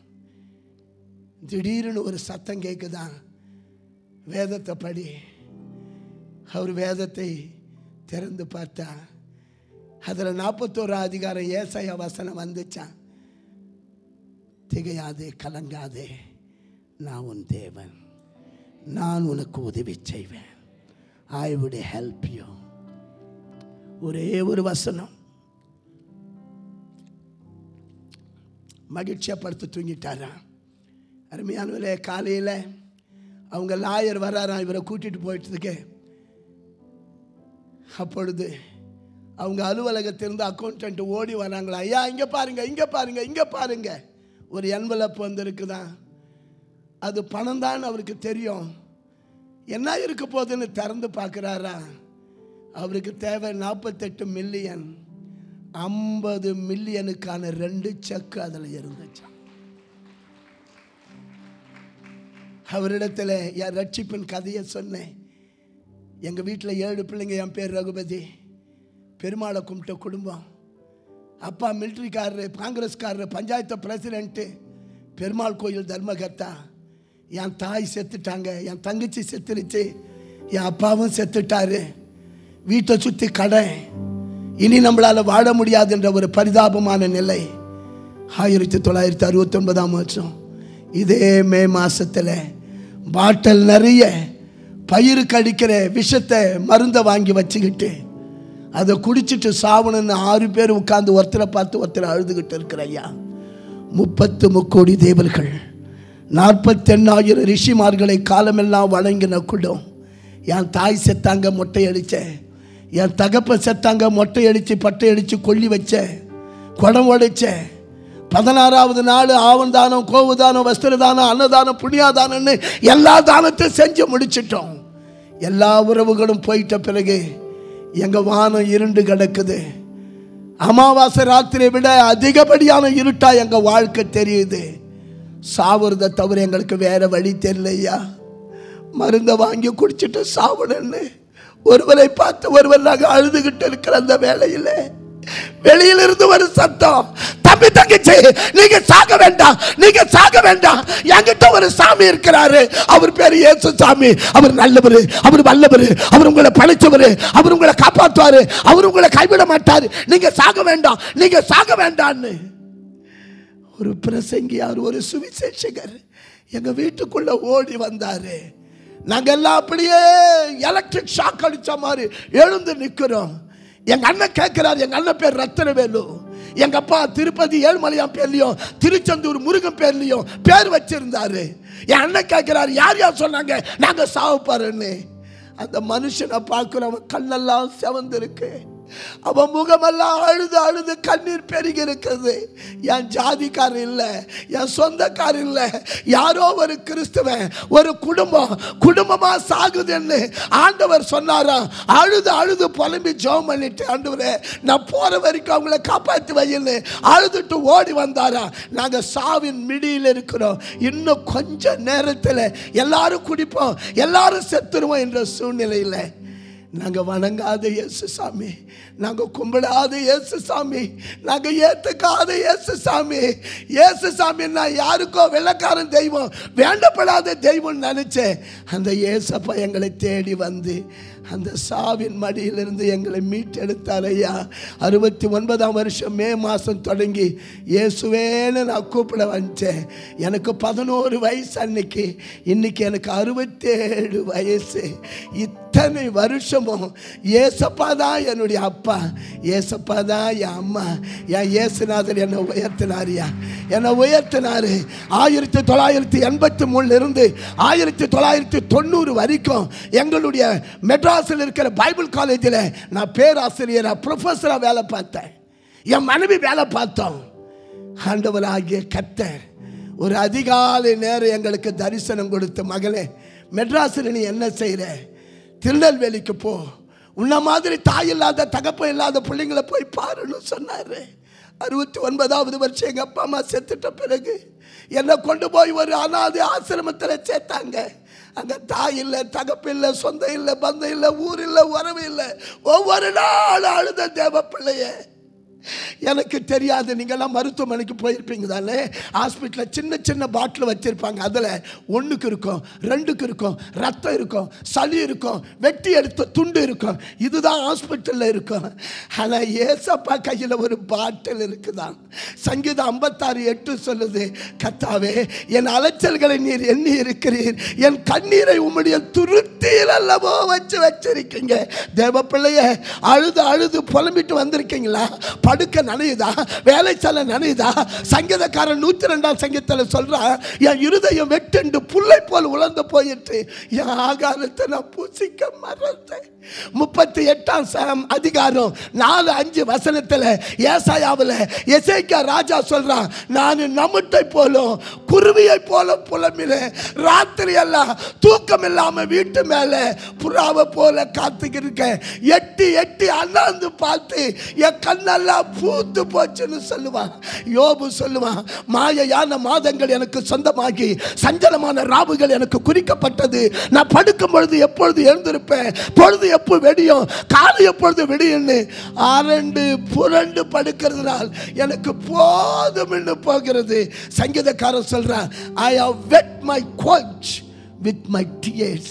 திடீர்னு ஒரு சத்தம் கேட்குதான், வேதத்தை படி. அவர் வேதத்தை திறந்து பார்த்தா அதில் 41 அதிகாரம் ஏசாயா வசனம் வந்துச்சான். திகையாதே, கலங்காதே, நான் உன் தேவன், நான் உனக்கு உதவி செய்வேன். I would help you. ஒரே ஒரு வசனம் மகிழ்ச்சியா படுத்து தூங்கிட்டாரா. அருமையானவர்களே, காலையில் அவங்க லாயர் வராராம் இவரை கூட்டிட்டு போயிட்டதுக்கு. அப்பொழுது அவங்க அலுவலகத்திலிருந்து அக்கௌண்டன்ட் ஓடி வராங்களா. ஐயா இங்கே பாருங்க, இங்கே பாருங்க, இங்கே பாருங்க, ஒரு என்வலப் வந்திருக்குதான். அது பணம் தான் அவருக்கு தெரியும். என்ன இருக்க போகுதுன்னு திறந்து பார்க்குறாரா. அவருக்கு தேவை 48 மில்லியன். 50 மில்லியனுக்கான 2 செக் அதில் இருந்துச்சு. அவரிடத்தில் என் ரட்சிப்பின் கதையை சொன்னேன். எங்கள் வீட்டில் 7 பிள்ளைங்க. என் பேர் ரகுபதி. பெருமாளை கும்பிட்ட குடும்பம். அப்பா மிலிட்ரிக்காரரு, காங்கிரஸ்காரரு, பஞ்சாயத்து பிரசிடென்ட்டு, பெருமாள் கோயில் தர்மகர்த்தா. என் தாய் செத்துட்டாங்க, என் தங்கச்சி செத்துருச்சு, என் அப்பாவும் செத்துட்டாரு. வீட்டை சுற்றி கடை. இனி நம்மளால வாழ முடியாது என்ற ஒரு பரிதாபமான நிலை. 1969ஆம் வருஷம் இதே மே மாசத்துல பாட்டில் நிறைய பயிருக்கு அடிக்கிற விஷத்தை மருந்தை வாங்கி வச்சுக்கிட்டு அதை குடிச்சிட்டு சாவணுன்னு 6 பேர் உட்கார்ந்து ஒருத்தரை பார்த்து ஒருத்தரை அழுதுகிட்டு இருக்கிற ஐயா. 33 கோடி தேவர்கள், 48,000 ரிஷிமார்களை காலமெல்லாம் வழங்கின குடம். என் தாய் செத்தாங்க, மொட்டை அடித்தேன். என் தகப்ப செத்தாங்க, மொட்டை அடித்து பட்டை அடித்து கொல்லி வச்சேன், குடம் உடைச்சேன். 16வது நாள் ஆவணதானம், கோவுதானம், வஸ்திரதானம், அன்னதானம், புண்ணியாதானம்னு எல்லா தானத்தையும் செஞ்சு முடிச்சிட்டோம். எல்லா உறவுகளும் போயிட்ட பிறகு எங்க வானம் இருண்டு கிடக்குது. அமாவாசை ராத்திரியை விட அதிகப்படியான இருட்டா எங்க வாழ்க்கை தெரியுது. சாவுறதை தவிர எங்களுக்கு வேற வழி தெரியலையா. மருந்தை வாங்கி குடிச்சிட்டு சாவணுன்னு ஒருவரை பார்த்து ஒருவர் நாங்கள் அழுதுகிட்டு இருக்கிற அந்த வேளையில் வெளியிலிருந்து ஒரு சத்தம், தம்பி தங்கச்சி நீங்க சாக வேண்டாம், நீங்க சாக வேண்டாம். என்கிட்ட ஒரு சாமி இருக்கிறாரு, அவர் பேரு இயேசு சாமி. அவர் நல்லவர், அவர் வல்லவர், அவர் உங்களை படைச்சவர், அவர் உங்களை காப்பாற்றுவாரு, அவர் உங்களை கைவிட மாட்டாரு. நீங்க சாக வேண்டாம், நீங்க சாக வேண்டாம்னு ஒரு பிரசங்கியார், ஒரு சுவிசேஷகர் எங்க வீட்டுக்குள்ள ஓடி வந்தாரு. நாங்க எல்லாம் அப்படியே எலக்ட்ரிக் ஷாக் அடிச்ச மாதிரி எழுந்து நிக்கிறோம். எங்க அண்ணன் கேட்கிறார், எங்க அண்ணன் பேர் ரத்தனவேலு, எங்க அப்பா திருப்பதி ஏழுமலையான் பேர்லயும் திருச்செந்தூர் முருகன் பேர்லயும் பேர் வச்சிருந்தாரு. என் அண்ணன் கேட்கிறார், யார் யார் சொன்னாங்க நாங்க சாவப்பாருன்னு. அந்த மனுஷனை பார்க்கிறோம், கண்ணெல்லாம் செவந்திருக்கு, அவன் முகமெல்லாம் அழுது அழுது கண்ணீர் பெருகி இருக்குது. என் ஜாதிக்காரர் இல்லை, என் சொந்தக்காரர் இல்லை, யாரோ ஒரு கிறிஸ்தவன், ஒரு குடும்பமா சாகுதுன்னு ஆண்டவர் சொன்னாரா. அழுது அழுது புலம்பி ஜெபம் பண்ணிட்டு, ஆண்டவரே நான் போற வரைக்கும் அவங்கள காப்பாற்றி வையின்னு அழுதுட்டு ஓடி வந்தாரா. நாங்க சாவின் மிடியில் இருக்கிறோம், இன்னும் கொஞ்ச நேரத்தில் எல்லாரும் குடிப்போம், எல்லாரும் செத்துருவோம் என்ற சூழ்நிலையில் நாங்கள் வணங்காத இயேசு சாமி, நாங்கள் கும்பிடாத இயேசு சாமி, நாங்கள் ஏற்றுக்காத இயேசு சாமி. இயேசு சாமின்னா யாருக்கோ வெள்ளக்காரன் தெய்வம், வேண்டப்படாத தெய்வம் நினைச்சேன். அந்த இயேசப்பா எங்களை தேடி வந்து அந்த சாவின் மடியிலிருந்து எங்களை மீட்டெடுத்தார் ஐயா. 69ஆம் வருஷம் மே மாதம் தொடங்கி இயேசுவேன்னு நான் கூப்பிட வந்துட்டேன். எனக்கு 11 வயசு அன்னைக்கு, இன்னைக்கு எனக்கு 67 வயசு. இத்தனை வருஷமும் ஏசப்பா தான் என்னுடைய அப்பா, ஏசப்பா தான் என் அம்மா. என் இயேசுநாதர் என்னை உயர்த்தினாரியா, என்னை உயர்த்தினாரு. 1983 இருந்து 1990 வரைக்கும் எங்களுடைய மெட்ராஸில் இருக்கிற பைபிள் காலேஜில் நான் பேராசிரியராக ப்ரொஃபஸராக வேலை பார்த்தேன். என் மனைவி வேலை பார்த்தோம். ஆண்டவராகிய கர்த்தர் ஒரு அதிகாலை நேரம் எங்களுக்கு தரிசனம் கொடுத்து, மகளே மெட்ராஸில் நீ என்ன செய்கிற, திருநெல்வேலிக்கு போ, உன்ன மாதிரி தாய் இல்லாத தகப்பம் இல்லாத பிள்ளைங்களை போய் பாருன்னு சொன்னார். 69வது வருஷம் எங்கள் அப்பா அம்மா செத்துட்ட பிறகு என்னை கொண்டு போய் ஒரு அனாதை ஆசிரமத்தில் சேர்த்தாங்க. அங்கே தாய் இல்லை, தகப்பு இல்லை, சொந்தம் இல்லை, பந்தம் இல்லை, ஊர் இல்லை, உறவு இல்லை. ஒவ்வொரு நாள் அழுத தேவ பிள்ளைய. எனக்கு தெரியாது, நீங்கள்லாம் மருத்துவமனைக்கு போயிருப்பீங்க தானே. ஹாஸ்பிட்டலில் சின்ன சின்ன பாட்டில் வச்சுருப்பாங்க, அதில் 1க்கு இருக்கும், 2க்கு இருக்கும், ரத்தம் இருக்கும், சளி இருக்கும், வெட்டி எடுத்த துண்டு இருக்கும். இதுதான் ஹாஸ்பிட்டலில் இருக்கும். ஆனால் ஏசப்பா கையில் ஒரு பாட்டில் இருக்குதான். சங்கீதம் 56:8 சொல்லுது, கர்த்தாவே என் அலைச்சல்களை நீர் எண்ணி இருக்கிறீர், என் கண்ணீரை உம்முடைய துருத்தியில் அல்லவோ வச்சிருக்கீங்க. தேவ பிள்ளைய அழுது அழுது புலம்பிட்டு வந்திருக்கீங்களா? படுக்க நனையுதா, வேலைச்சாலை நனையுதா? சங்கீதக்காரன் 102ஆம் சங்கீதத்தில் சொல்றான், என் இருதயம் வெட்டுண்டு புல்லை போல் உலர்ந்து போயிட்டு என் ஆகாரத்தை நான் பூசிக்க மறந்தேன். 38ஆம் அதிகாரம் 4-5 வசனத்தில் ஏசாயாவில் எசேக்கியா ராஜா சொல்றான், நான் நம்மட்டை போலும் குருவியை போல புலம்பினேன், ராத்திரி எல்லாம் தூக்கம் இல்லாம வீட்டு மேல புறாவை போல காத்துக்கிருக்கேன், எட்டி எட்டி அண்ணாந்து பார்த்து என் கண்ணெல்லாம் பூத்து போச்சுன்னு சொல்லுவான். யோபு சொல்லுவான், மாயையான மாதங்கள் எனக்கு சொந்தமாகி சஞ்சலமான ராவுகள் எனக்கு குறிக்கப்பட்டது. நான் படுக்கும் பொழுது எப்பொழுது எழுந்திருப்பேன், பொழுது எப்போ வெடியும், காலை எப்பொழுது வெடியும்னு அரண்டு புரண்டு படுக்கிறதுனால் எனக்கு போதும் என்று போகிறது. சங்கீதக்காரன் சொல்றான், I have wet my couch with my tears.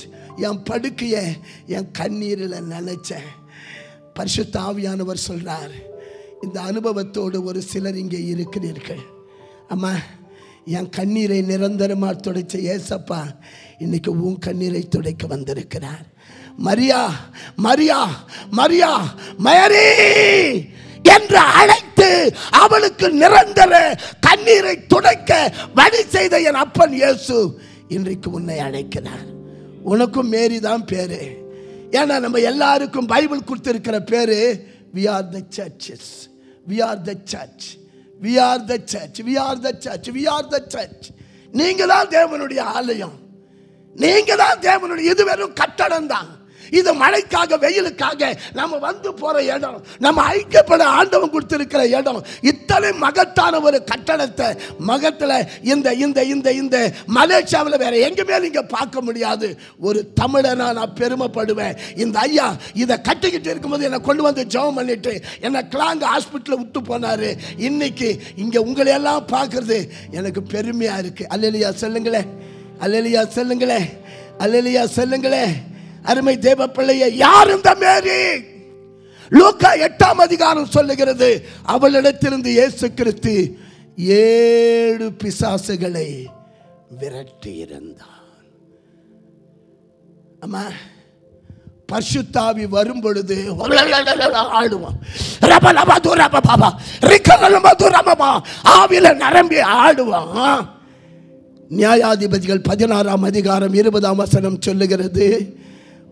என் படுக்கைய என் கண்ணீரில் நினைச்சேன். பரிசுத்த ஆவியானவர் சொல்றார், இந்த அனுபவத்தோடு ஒரு சிலர் இங்கே இருக்கிறீர்கள். அம்மா, என் கண்ணீரை நிரந்தரமாக துடைச்ச ஏசப்பா இன்னைக்கு உன் கண்ணீரை துடைக்க வந்திருக்கிறார். மரியா மரியா மரியா மேரி என்று அழைத்து அவளுக்கு நிரந்தர கண்ணீரை துடைக்க வழி செய்த என் அப்பன் இயேசு இன்றைக்கு உன்னை அழைக்கிறார். உனக்கும் மேரி தான் பேரு. ஏன்னா நம்ம எல்லாருக்கும் பைபிள் கொடுத்திருக்கிற பேரு we are the churches, we are the church, we are the church, we are the church, we are the church. நீங்க தான் தேவனுடைய ஆலயம், நீங்க தான் தேவனுடைய. இது வெறும் கட்டடம் தான். இது மழைக்காக வெயிலுக்காக நம்ம வந்து போற இடம், நம்ம ஐக்கியப்பட ஆண்டவன் கொடுத்திருக்கிற இடம். இத்தனை மகத்தான ஒரு கட்டடத்தை மகத்துல இந்த இந்த இந்த இந்த மலேசியாவில் வேற எங்குமே நீங்க பார்க்க முடியாது. ஒரு தமிழனா நான் பெருமைப்படுவேன். இந்த ஐயா இதை கட்டிக்கிட்டு இருக்கும்போது என்னை கொண்டு வந்து ஜெபம் பண்ணிட்டு என்னை கிளாங் ஹாஸ்பிட்டலில் விட்டு போனாரு. இன்னைக்கு இங்க உங்களை எல்லாம் பார்க்கறது எனக்கு பெருமையா இருக்கு. அல்லேலூயா சொல்லுங்களேன், அல்லேலூயா சொல்லுங்களேன், அல்லேலூயா சொல்லுங்களேன். அருமை தேவ பிள்ளையே, யார் இந்த மேரி? லூக்கா 8ஆம் அதிகாரம் சொல்லுகிறது, அவளிடத்திலிருந்து இயேசு கிறிஸ்து 7 பிசாசுகளை விரட்டி இருந்தார். அம்மா, பரிசுத்தாவி வரும் பொழுது ஆடுவான். ஆவில நிரம்பி ஆடுவான். நியாயாதிபதிகள் 16ஆம் அதிகாரம் 20ஆம் வசனம் சொல்லுகிறது,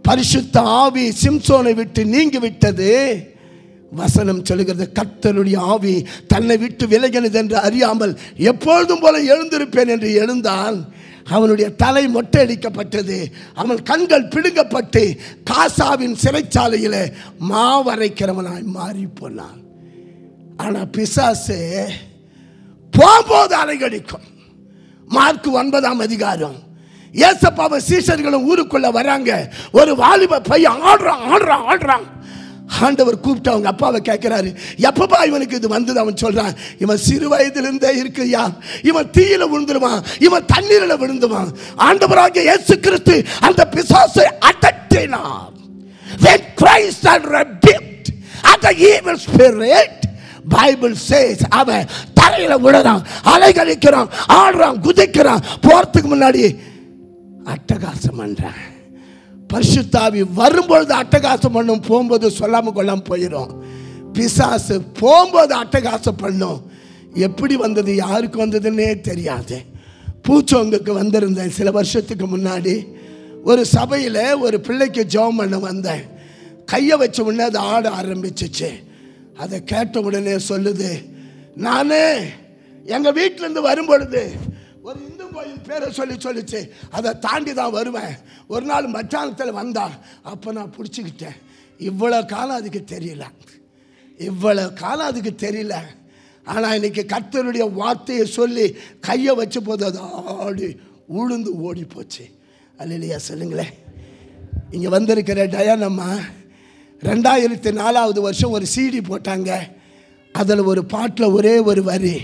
பரிசுத்த ஆவி சிம்சோனை விட்டு நீங்கி விட்டது. வசனம் சொல்லுகிறது, கர்த்தருடைய ஆவி தன்னை விட்டு விலகினது என்று அறியாமல் எப்பொழுதும் போல எழுந்திருப்பேன் என்று எழுந்தான். அவனுடைய தலை மொட்டையடிக்கப்பட்டது, அவன் கண்கள் பிடுங்கப்பட்டு காசாவின் சிறைச்சாலையிலே மாவரைக்கிறவனாய் மாறி போனான். ஆனா பிசாசு போகும்போது அலைகடிக்கும். மார்க் 9ஆம் அதிகாரம், ஏசப்பாவை சீஷர்களும் ஊருக்குள்ள வராங்க. ஒரு வாலிப பையன் ஆடுறான் ஆடுறான் ஆடுறான். ஆண்டவர் கூப்பிட்டு அவங்க அப்பாவை கேட்கிறாரு, எப்பப்பா இவனுக்கு இது வந்தது? அவன் சொல்றான், இவன் சிறு வயதிலிருந்தே இருக்குயா, இவன் தீயில விழுந்துருவான், இவன் தண்ணீரில் விழுந்துவான். ஆண்டவராகிய இயேசு கிறிஸ்து அந்த பிசாசை அடக்கினார். When Christ had rebuked the evil spirit, Bible says அவன் தரையில விழுறான், அலைகழிக்கிறான், ஆடுறான், குதிக்கிறான். போறதுக்கு முன்னாடி அட்டகாசம் பண்றான். பரிசுத்தாவி வரும்பொழுது அட்டகாசம் பண்ணும், போகும்போது சொல்லாம கொள்ளாம போயிடும். பிசாசு போகும்போது அட்டகாசம் பண்ணும். எப்படி வந்தது, யாருக்கு வந்ததுன்னே தெரியாது. பூச்சோங்குக்கு வந்திருந்தேன் சில வருஷத்துக்கு முன்னாடி. ஒரு சபையில் ஒரு பிள்ளைக்கு ஜெபம் பண்ண வந்தேன். கையை வச்ச உடனே அது ஆட ஆரம்பிச்சிச்சு. அதை கேட்ட உடனே சொல்லுது, நானே எங்கள் வீட்டிலேருந்து வரும்பொழுது ஒரு இந்து கோயில் பேரை சொல்லிச்சு, அதை தாண்டி தான் வருவேன். ஒரு நாள் மத்தியானத்தில் வந்தா, அப்போ நான் பிடிச்சிக்கிட்டேன். இவ்வளோ காலம் அதுக்கு தெரியல, இவ்வளோ காலம் அதுக்கு தெரியல. ஆனால் இன்னைக்கு கர்த்தருடைய வார்த்தையை சொல்லி கையை வச்ச போது அது ஆடி உளுந்து ஓடி போச்சு. அல்லேலூயா சொல்லுங்களேன். இங்கே வந்திருக்கிற டயானம்மா 2004ஆவது வருஷம் ஒரு சிடி போட்டாங்க. அதில் ஒரு பாட்டில் ஒரே ஒரு வரி,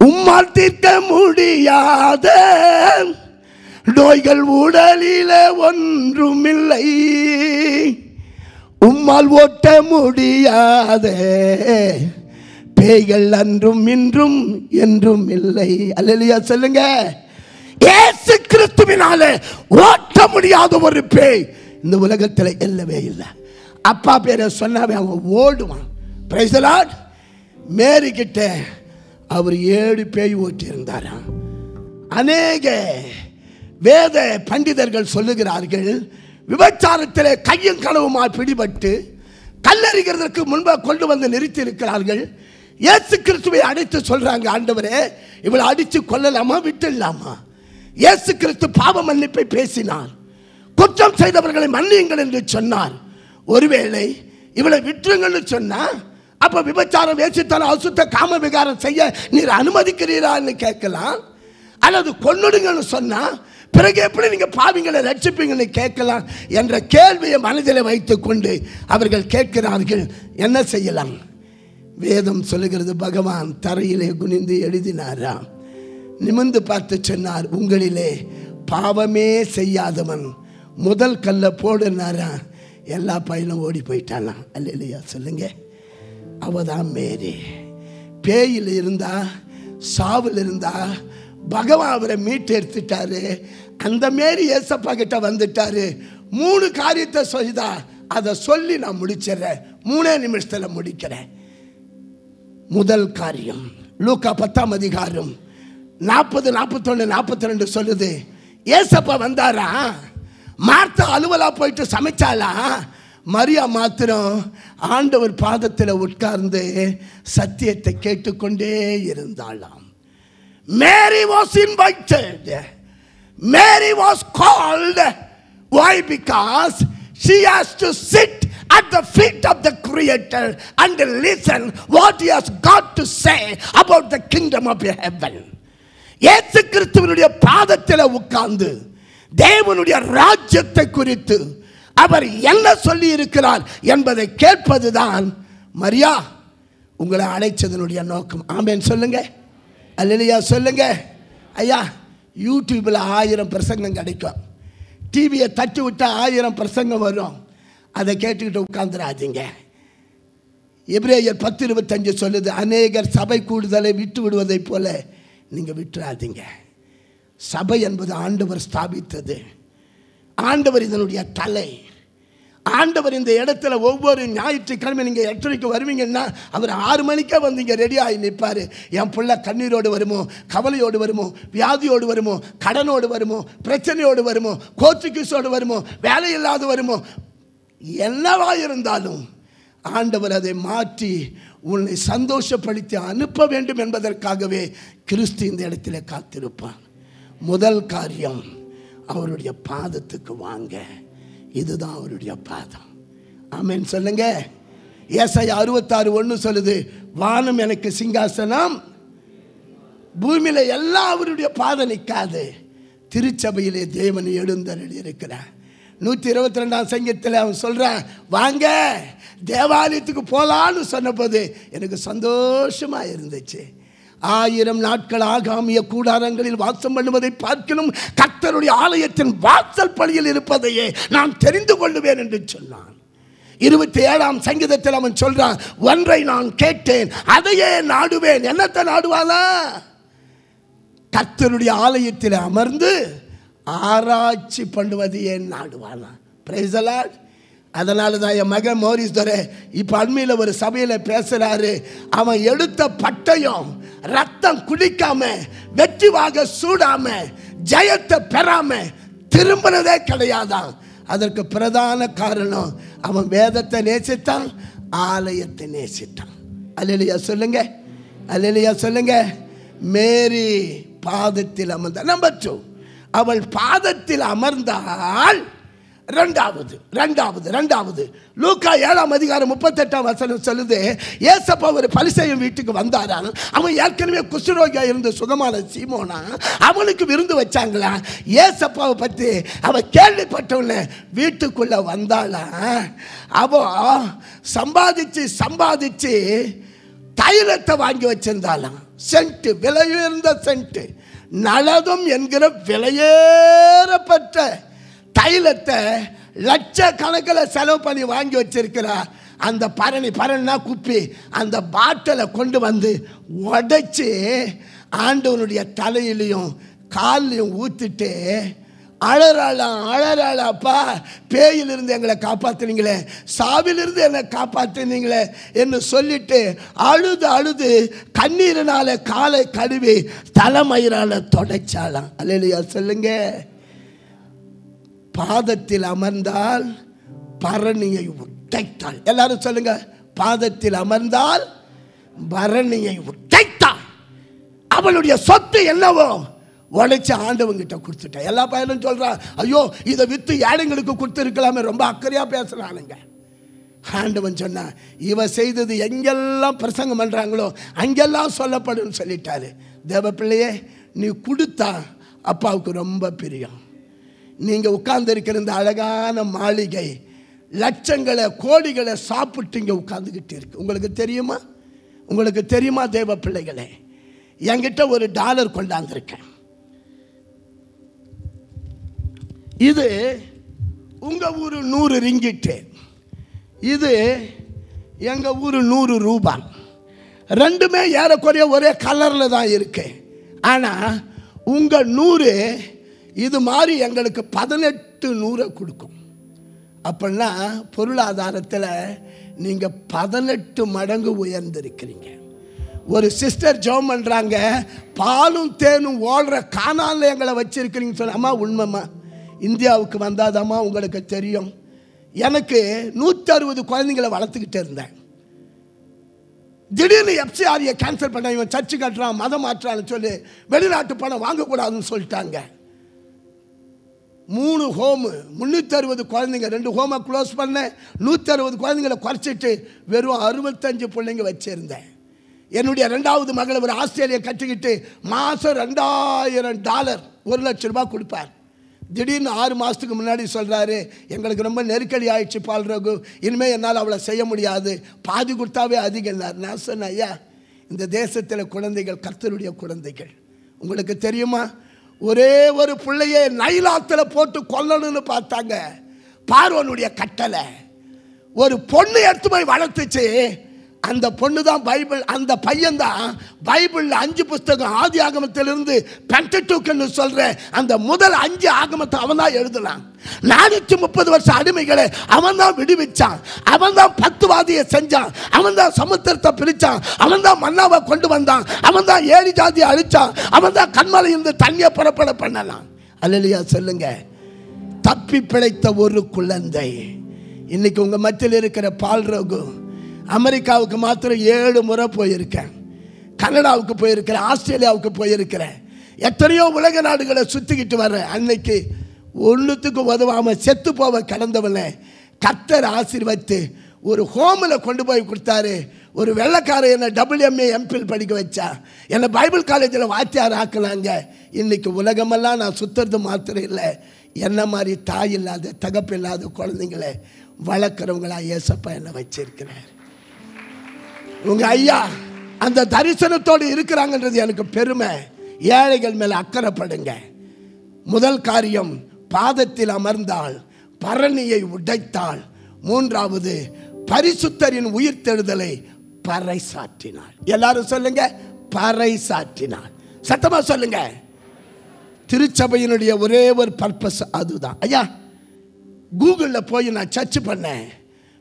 உம்மால் தீர்க்க முடியாத நோய்கள் உடலில ஒன்றுமில்லை, உம்மால் ஓட்ட முடியாத பேய்கள் அன்றும் இன்றும் என்றும் இல்லை. அல்லேலூயா சொல்லுங்க. இயேசு கிறிஸ்துவினாலே ஓட்ட முடியாத ஒரு பேய் இந்த உலகத்தில் இல்லவே இல்லை. அப்பா பேரை சொன்னாவே அவன் ஓடுவான். Praise the Lord. மேரி கிட்ட அவர் 7 பேய் ஓட்டி இருந்தாராம். அநேக வேத பண்டிதர்கள் சொல்லுகிறார்கள், விபச்சாரத்திலே கையும் களவுமாய் பிடிபட்டு கல்லறிகிறதுக்கு முன்பாக கொண்டு வந்து நிறுத்தி இருக்கிறார்கள். இயேசு கிறிஸ்துவை அடித்து சொல்றாங்க, ஆண்டவரே இவளை அடித்து கொல்லலாமா விட்டுடலாமா? இயேசு கிறிஸ்து பாவ மன்னிப்பை பேசினார், குற்றம் செய்தவர்களை மன்னியுங்கள் என்று சொன்னார். ஒருவேளை இவளை விட்டுருங்கன்னு சொன்னா, அப்ப விபச்சாரம், வேசித்தனம், அசுத்த காம விகாரம் செய்ய நீர் அனுமதிக்கிறீரான்னு கேட்கலாம். அல்லது கொன்னுடுங்கன்னு சொன்னா பிறகு எப்படி நீங்க பாவிங்களை ரட்சிப்பீங்கன்னு கேட்கலாம் என்ற கேள்வியை மனதில் வைத்துக் கொண்டு அவர்கள் கேட்கிறார்கள். என்ன செய்யலாம்? வேதம் சொல்லுகிறது, பகவான் தரையிலே குனிந்து எழுதினாராம். நிமிர்ந்து பார்த்து சொன்னார், உங்களிலே பாவமே செய்யாதவன் முதல் கல்லை போடுனாரா. எல்லா பையனும் ஓடி போயிட்டானா? அல்லேலூயா சொல்லுங்க. அவதான் மேரி. பேயில் இருந்தா, சாவில் இருந்தா, பகவான் அவரை மீட்டு எடுத்துட்டாரு. அந்த மேரி ஏசப்பா கிட்ட வந்துட்டாரு. 3 காரியத்தை சொல்லிதா. அதை சொல்லி நான் முடிச்சிடறேன். 3 நிமிஷத்தில் முடிக்கிறேன். முதல் காரியம் லூக்கா 10ஆம் அதிகாரம் 40, 41, 42 சொல்லுது. ஏசப்பா வந்தாரா? மார்த்தா அலுவலா போயிட்டு சமைச்சாலா? மரியா மாத்திரம் ஆண்டவர் பாதத்தில் உட்கார்ந்து சத்தியத்தை கேட்டுக்கொண்டே இருந்தாளாம். Mary was invited. Mary was called. Why? Because she has to sit at the feet of the Creator and listen what he has got to say about the kingdom of heaven. இயேசு கிறிஸ்துவினுடைய பாதத்தில் உட்கார்ந்து தேவனுடைய ராஜ்யத்தை குறித்து அவர் என்ன சொல்லி இருக்கிறார் என்பதை கேட்பதுதான் மரியா உங்களை அழைச்சதனுடைய நோக்கம். ஆமென் சொல்லுங்க. அல்லேலூயா சொல்லுங்க. ஐயா, யூடியூப்ல 1000 பிரசங்கம் கிடைக்கும். டிவியை தட்டி விட்டா 1000 பிரசங்கம் வரும். அதை கேட்டுக்கிட்டு உட்கார்ந்துடாதீங்க. எபிரேயர் 10:25 சொல்லுது, அநேகர் சபை கூடுதலை விட்டு விடுவதை போல நீங்க விட்டுறாதீங்க. சபை என்பது ஆண்டவர் ஸ்தாபித்தது. ஆண்டவர் இதனுடைய தலை. ஆண்டவர் இந்த இடத்துல ஒவ்வொரு ஞாயிற்றுக்கிழமை நீங்கள் 8:30 வருவீங்கன்னா அவர் 6 மணிக்கே வந்து இங்கே ரெடியாகி நிற்பார். என் பிள்ளை கண்ணீரோடு வருமோ, கவலையோடு வருமோ, வியாதியோடு வருமோ, கடனோடு வருமோ, பிரச்சனையோடு வருமோ, கோர்ட்டு கேஸோடு வருமோ, வேலை இல்லாத வருமோ, என்னவா இருந்தாலும் ஆண்டவர் அதை மாற்றி உன்னை சந்தோஷப்படுத்தி அனுப்ப வேண்டும் என்பதற்காகவே கிறிஸ்து இந்த இடத்துல காத்திருப்பான். முதல் காரியம் அவருடைய பாதத்துக்கு வாங்க. இதுதான் அவருடைய பாதம். ஆமென் சொல்லுங்க. ஏசாயா 66:1 சொல்லுது, வானம் எனக்கு சிங்காசனம், பூமியில எல்லாம் அவருடைய பாதம் நிற்காது. திருச்சபையிலே தேவன் எழுந்தருளி இருக்கிறார். 122ஆம் சங்கீதத்தில் அவன் சொல்றான், வாங்க தேவாலயத்துக்கு போலான்னு சொன்னபோது எனக்கு சந்தோஷமா இருந்துச்சு. 1000 நாட்கள் ஆகாமிய கூடாரங்களில் வாசம் பண்ணுவதை பார்க்கணும் கர்த்தருடைய ஆலயத்தின் வாசல் படியில் இருப்பதையே நான் தெரிந்து கொள்ளுவேன் என்று சொன்னான். 27ஆம் சங்கீதத்தில் அவன் சொல்றான், ஒன்றை நான் கேட்டேன் அதையே நாடுவேன். என்னத்தை நாடுவானா? கர்த்தருடைய ஆலயத்தில் அமர்ந்து ஆராய்ச்சி பண்ணுவதையே நாடுவானா. Praise the Lord. அதனால தான் என் மகன் மோரிஸ் துரை இப்போ அண்மையில் ஒரு சபையில் பேசுகிறாரு. அவன் எடுத்த பட்டயம் ரத்தம் குடிக்காம, வெற்றி வாக சூடாம, ஜெயத்தை பெறாம திரும்பினதே கிடையாதான். அதற்கு பிரதான காரணம் அவன் வேதத்தை நேசித்தான், ஆலயத்தை நேசித்தான். அல்லேலூயா சொல்லுங்க. அல்லேலூயா சொல்லுங்க. மேரி பாதத்தில் அமர்ந்தாள். நம்பர் 2, அவள் பாதத்தில் அமர்ந்தால். ரெண்டாவது லூக்கா 7ஆம் அதிகாரம் 38ஆம் வசனம் சொல்லுது, ஏசப்பா ஒரு பரிசேயன் வீட்டுக்கு வந்தாராம். அவன் ஏற்கனவே குஷ்டரோகியா இருந்து சுகமான சீமோனா, அவனுக்கு விருந்து வச்சாங்களா. ஏசப்பாவை பற்றி அவ கேள்விப்பட்டவன வீட்டுக்குள்ள வந்தாளா. அவ சம்பாதிச்சு தைலத்தை வாங்கி வச்சிருந்தாளாம். சென்ட், விலையுயர்ந்த சென்ட், நலதும் என்கிற விலையேறப்பட்ட தைலத்தை லட்சக்கணக்கில் செலவு பண்ணி வாங்கி வச்சிருக்கிறா. அந்த பரணினா குப்பி, அந்த பாட்டிலை கொண்டு வந்து உடைச்சி ஆண்டவனுடைய தலையிலையும் காலையும் ஊற்றிட்டு அழறாளாப்பா, பேயிலிருந்து எங்களை காப்பாற்றினீங்களே, சாவிலிருந்து என்னை காப்பாற்றினீங்களே என்று சொல்லிட்டு அழுது கண்ணீரினால காலை கழுவி தலைமயிரால தொடச்சாலாம். அல்லேலூயா சொல்லுங்க. பாதத்தில் அமர்ந்தால் பரணியை உடைத்தாள். எல்லாரும் சொல்லுங்க, பாதத்தில் அமர்ந்தால் பரணியை உடைத்தாள். அவளுடைய சொத்து என்னவோ உடைச்சு ஆண்டவங்கிட்ட கொடுத்துட்டா. எல்லா பையனும் சொல்றான், ஐயோ இதை வித்து ஏழைங்களுக்கு கொடுத்துருக்கலாமே, ரொம்ப அக்கறையா பேசுறானுங்க. ஆண்டவன் சொன்னா, இவ செய்தது எங்கெல்லாம் பிரசங்கம் பண்றாங்களோ அங்கெல்லாம் சொல்லப்படும் சொல்லிட்டாரு. தேவ பிள்ளையே, நீ கொடுத்தா அப்பாவுக்கு ரொம்ப பிரியம். நீங்க உட்கார்ந்து இருக்கிற இந்த அழகான மாளிகை லட்சங்களை கோடிகளை சாப்பிட்டு இங்க உட்கார்ந்துகிட்டு இருக்கு. உங்களுக்கு தெரியுமா தேவ பிள்ளைகளே, என்கிட்ட ஒரு டாலர் கொண்டாந்துருக்கேன். இது உங்க ஊரு 100 ரிங்கிட்டு. இது எங்கள் ஊர் 100 ரூபாய். ரெண்டுமே ஏறக்குறைய ஒரே கலரில் தான் இருக்கு. ஆனால் உங்கள் 100 இது மாதிரி எங்களுக்கு 18 கொடுக்கும். அப்படின்னா பொருளாதாரத்தில் நீங்கள் 18 மடங்கு உயர்ந்திருக்கிறீங்க. ஒரு சிஸ்டர் ஜெபம் பண்ணுறாங்க, பாலும் தேனும் ஓடுற கானானில் எங்களை வச்சிருக்கிறீங்கன்னு சொன்ன. அம்மா உண்மைம்மா, இந்தியாவுக்கு வந்தாதாம்மா உங்களுக்கு தெரியும். எனக்கு 160 குழந்தைங்களை வளர்த்துக்கிட்டே இருந்தேன். திடீர்னு FCRA கேன்சல் பண்ண, இவன் சர்ச்சு கட்டுறான் மதம் மாற்றான்னு சொல்லி வெளிநாட்டு பணம் வாங்கக்கூடாதுன்னு சொல்லிட்டாங்க. 3 ஹோமு 360 குழந்தைங்க, 2 ஹோமை க்ளோஸ் பண்ணேன். 160 குழந்தைங்களை குறைச்சிட்டு வெறும் 65 பிள்ளைங்க வச்சுருந்தேன். என்னுடைய 2வது மகளை ஒரு ஆஸ்திரேலியா கட்டிக்கிட்டு மாதம் $2000 1 லட்ச ரூபாய் கொடுப்பார். திடீர்னு 6 மாதத்துக்கு முன்னாடி சொல்கிறாரு, எங்களுக்கு ரொம்ப நெருக்கடி ஆயிடுச்சு பால் ரகு, இனிமேல் என்னால் அவ்வளோ செய்ய முடியாது, பாதி கொடுத்தாவே அதிகம்னார். நான் சொன்னேன், ஐயா இந்த தேசத்தில் குழந்தைகள் கர்த்தருடைய குழந்தைகள். உங்களுக்கு தெரியுமா, ஒரே ஒரு பிள்ளையே நைலாத்தில் போட்டு கொல்லணும்னு பார்த்தாங்க. பார்வோனுடைய கட்டளை. ஒரு பொண்ணு எடுத்து போய் வளர்த்துச்சு. அந்த பொண்ணு தான் பைபிள். அந்த பையன் தான் பைபிளில் 5 புஸ்தகம் ஆதி ஆகமத்திலிருந்து பென்டெடூக்குன்னு சொல்ற அந்த முதல் 5 ஆகமத்தை அவன் தான் எழுதலாம். 430 வருஷம் அடிமைகளை அவன் தான் விடுவிச்சான். அவன் தான் 10 வாதியை செஞ்சான். அவன் தான் சமுத்திரத்தை பிரிச்சான். அவன் தான் மன்னாவை கொண்டு வந்தான். அவன் தான் 7 ஜாதியை அழிச்சான். அவன் தான் கண்மலை இருந்து தண்ணியை புறப்பட பண்ணலாம். அல்லேலூயா சொல்லுங்க. தப்பி பிழைத்த ஒரு குழந்தை. இன்னைக்கு உங்க மத்தியில் இருக்கிற பால் ரகு, அமெரிக்காவுக்கு மாத்திரம் 7 முறை போயிருக்கேன். கனடாவுக்கு போயிருக்கிறேன். ஆஸ்திரேலியாவுக்கு போயிருக்கிறேன். எத்தனையோ உலக நாடுகளை சுற்றிக்கிட்டு வர்றேன். அன்னைக்கு ஒன்றுத்துக்கு உதவாமல் செத்து போவ கடந்தவனை கர்த்தர் ஆசீர்வதித்து ஒரு ஹோமில் கொண்டு போய் கொடுத்தாரு. ஒரு வெள்ளைக்காரன் என்னை WMA MPhil படிக்க வச்சா. என்னை பைபிள் காலேஜில் வாத்தியார் ஆக்கலாங்க. இன்னைக்கு உலகமெல்லாம் நான் சுற்றுறது மாத்திரம் இல்லை, என்ன மாதிரி தாய் இல்லாத தகப்பு இல்லாத குழந்தைங்களை வளர்க்குறவங்களா ஏசப்பா என்னை வச்சிருக்கிறார். உங்க ஐயா அந்த தரிசனத்தோடு இருக்கிறாங்கன்றது எனக்கு பெருமை. ஏழைகள் மேல அக்கறைப்படுங்க. முதல் காரியம், பாதத்தில் அமர்ந்தாள், பரணியை உடைத்தாள். 3வது, பரிசுத்தரின் உயிர்த்தெழுதலை பறைசாற்றினாள். எல்லாரும் சொல்லுங்க, பறைசாற்றினாள். சத்தமா சொல்லுங்க. திருச்சபையினுடைய ஒரே ஒரு பர்பஸ் அதுதான். ஐயா கூகுளில் போய் நான் சர்ச் பண்ணேன்.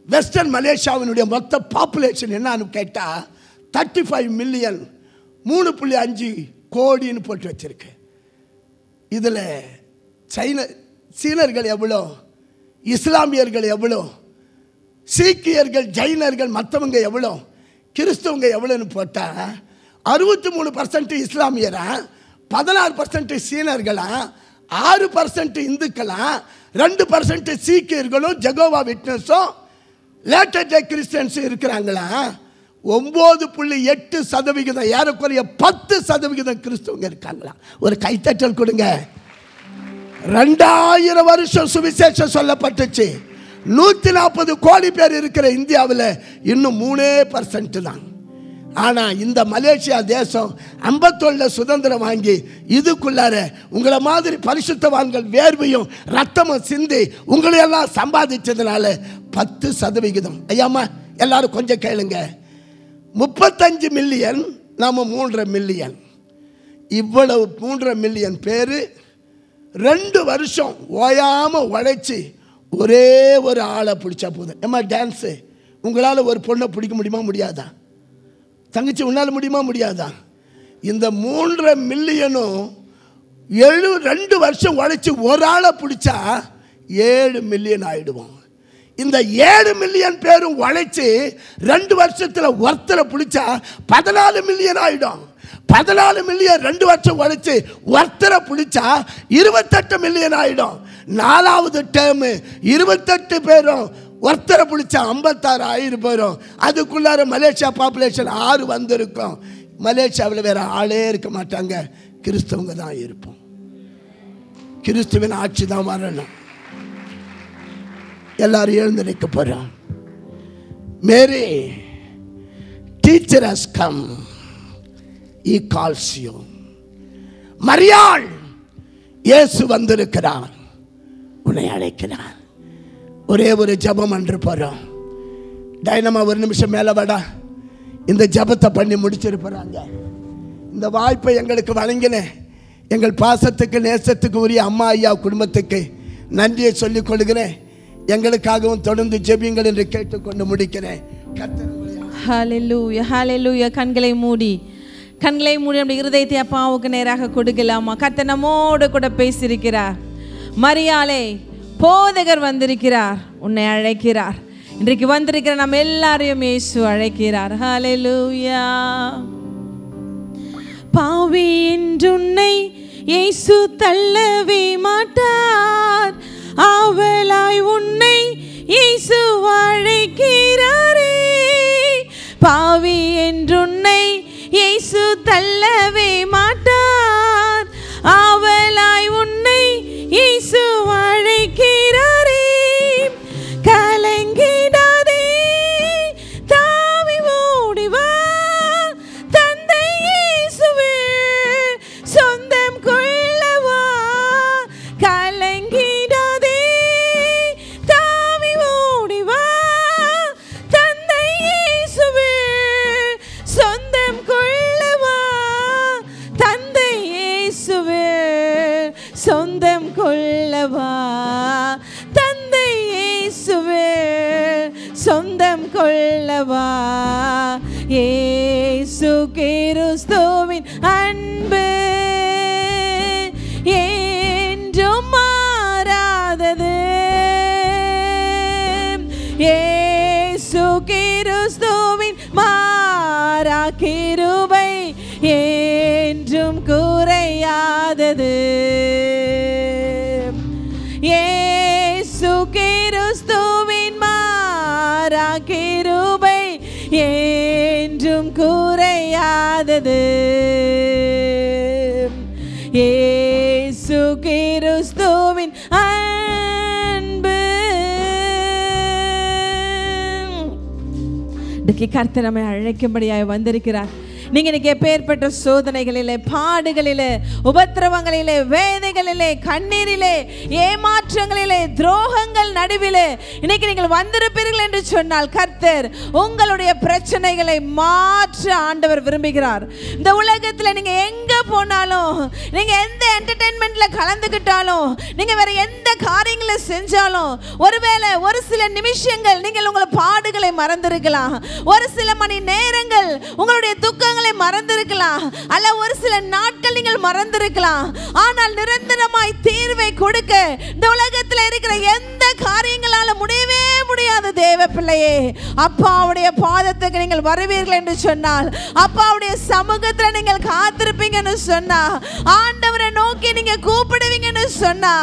வெஸ்டர்ன் மலேசியாவினுடைய மொத்த பாப்புலேஷன் என்னன்னு கேட்டால் 35 மில்லியன், 3.5 கோடின்னு போட்டு வச்சிருக்கு. இதில் சீனர்கள் எவ்வளோ, இஸ்லாமியர்கள் எவ்வளோ, சீக்கியர்கள், ஜைனர்கள், மற்றவங்க எவ்வளோ, கிறிஸ்தவங்க எவ்வளோன்னு போட்டால் 63% இஸ்லாமியரா, 16% சீனர்களா, 6% இந்துக்களா, 2% சீக்கியர்களும் ஜெகோவா விட்னஸும் லேட்டர் டே கிறிஸ்டியன்ஸ் இருக்கிறாங்களா. 9.8%, ஏறக்குறைய 10% கிறிஸ்தவங்க இருக்காங்களா. ஒரு கைத்தட்டல் கொடுங்க. 2000 வருஷம் சுவிசேஷம் சொல்லப்பட்டுச்சு. 140 கோடி பேர் இருக்கிற இந்தியாவில் இன்னும் 3% தான். ஆனால் இந்த மலேசியா தேசம் 51 சுதந்திரம் வாங்கி இதுக்குள்ளார உங்களை மாதிரி பரிசுத்தவான்கள் வேர்வையும் ரத்தமும் சிந்தி உங்களையெல்லாம் சம்பாதிச்சதுனால 10%. ஐயாம்மா எல்லாரும் கொஞ்சம் கேளுங்க. 35 மில்லியன், நாம் 3.5 மில்லியன். இவ்வளவு 3.5 மில்லியன் பேர் 2 வருஷம் ஓயாமல் உழைச்சி ஒரே ஒரு ஆளை பிடிச்சா போதும். ஏம்மா டான்ஸு, உங்களால் ஒரு பொண்ணை பிடிக்க முடியுமா முடியாதா? தங்கச்சி உன்னால் முடியுமா முடியாதா? இந்த 3.5 மில்லியனும் 2 வருஷம் உழைச்சி ஒரு ஆளை பிடிச்சா 7 மில்லியன் ஆயிடுவோம். இந்த 7 மில்லியன் பேரும் உழைச்சி 2 வருஷத்தில் ஒருத்தரை பிடிச்சா 14 மில்லியன் ஆயிடும். 14 மில்லியன் 2 வருஷம் உழைச்சி ஒருத்தரை பிடிச்சா 28 மில்லியன் ஆயிடும். 4வது டேர்மு 28 பேரும் ஒருத்தரை பிடிச்சா 56,000 பேரும். அதுக்குள்ளார மலேசியா பாப்புலேஷன் 6 வந்திருக்கும். மலேசியாவில் வேற ஆளே இருக்க மாட்டாங்க, கிறிஸ்தவங்க தான் இருப்போம். கிறிஸ்துவின் ஆட்சி தான் வரணும். எல்லாரும் எழுந்து நிற்க போறோம். Mary teacher has come, he calls you. மரியாள், இயேசு வந்திருக்கிறார், உன்னை அழைக்கிறார். ஒரே ஒரு ஜெபம் என்று போறோம். டைனமா ஒரு நிமிஷம் மேலே வாடா. இந்த ஜபத்தை பண்ணி முடிச்சிருப்பாங்க. இந்த வாய்ப்பை எங்களுக்கு வழங்கின எங்கள் பாசத்துக்கு நேசத்துக்கு உரிய அம்மா ஐயா குடும்பத்துக்கு நன்றியை சொல்லிக் கொள்கிறேன். எங்களுக்காகவும் தொடர்ந்து ஜெபியுங்கள் என்று கேட்டுக்கொண்டு முடிக்கிறேன். ஹல்லேலூயா, ஹல்லேலூயா. கண்களை மூடி நம்முடைய இருதயத்தை அப்பாவுக்கு நேராக கொடுக்கலாமா? கர்த்தர் நம்மோடு கூட பேசியிருக்கிறார். மரியாளே, போதகர் வந்திருக்கிறார், உன்னை அழைக்கிறார். இன்றைக்கு வந்திருக்கிற நம்ம எல்லாரையும் இயேசு அழைக்கிறார். ஹல்லேலூயா. பாவி என்றுன்னை இயேசு தள்ளவே மாட்டார், ஆவலாய் உன்னை இயேசு அழைக்கிறாரே. பாவி என்றுன்னை இயேசு தள்ளவே மாட்டார், ஆவலாய் உன்னை இயேசு அழைக்கிறாரே. கலங்கிடாதே, தாவி ஓடி வா, தந்தை இயேசுவே சொந்தம் கொள்ளவா. கலங்கிடாதே, தாவி ஓடி வா, தந்தை இயேசுவே சொந்தம் கொள்ளவா. தந்தை இயேசுவே சொந்தம் கொள்ளவா. தந்தை இயேசுவே சொந்தம் கொள்ளவா. இயேசு கிறிஸ்துவின் அன்பு என்றும் மாறாதது. இயேசு கிறிஸ்துவின் மாறா கிருபை என்றும் குறையாதது. இயேசு கிறிஸ்துவின் மாறா கிருபை என்றும் குறையாதது. இயேசு கிறிஸ்துவின் அன்பு. கர்த்தர் நம்மை அழைக்கும்படியாய் வந்திருக்கிறார். நீங்க இன்னைக்கு எப்பேற்பட்ட சோதனைகளிலே, பாடுகளிலே, உபத்திரவங்களிலே, வேதனைகளிலே, கண்ணீரிலே, ஏமாற்றங்களிலே, துரோகங்கள் நடுவிலே இன்னைக்கு நீங்கள் வந்திருப்பீர்கள் என்று சொன்னால் கர்த்தர் உங்களுடைய பிரச்சனைகளை மாற்ற ஆண்டவர் விரும்புகிறார். இந்த உலகத்தில் நீங்க எங்க போனாலும், நீங்க எந்த என்டர்டெயின்மெண்ட்ல கலந்துக்கிட்டாலும், நீங்க வேற எந்த காரியங்களை செஞ்சாலும், ஒருவேளை ஒரு சில நிமிஷங்கள் நீங்கள் உங்கள் பாடுகளை மறந்திருக்கலாம், ஒரு சில மணி நேரங்கள் உங்களுடைய துக்கங்கள் மறந்திருக்கலாம், அல்ல ஒரு சில நாட்கள் நீங்கள் மறந்திருக்கலாம். ஆனால் நிரந்தரமாய் தீர்வை கொடுக்க இந்த உலகத்தில் இருக்கிற எந்த காரியங்களால முடியவே முடியாது. தேவ பிள்ளையே, அப்பாவுடைய பாதத்துக்கு நீங்கள் வருவீர்கள் என்று சொன்னால், அப்பாவுடைய சமூகத்தில் நீங்கள் காத்திருப்பீங்கன்னு சொன்னா, ஆண்டவரை நோக்கி நீங்க கூப்பிடுவீங்கன்னு சொன்னா,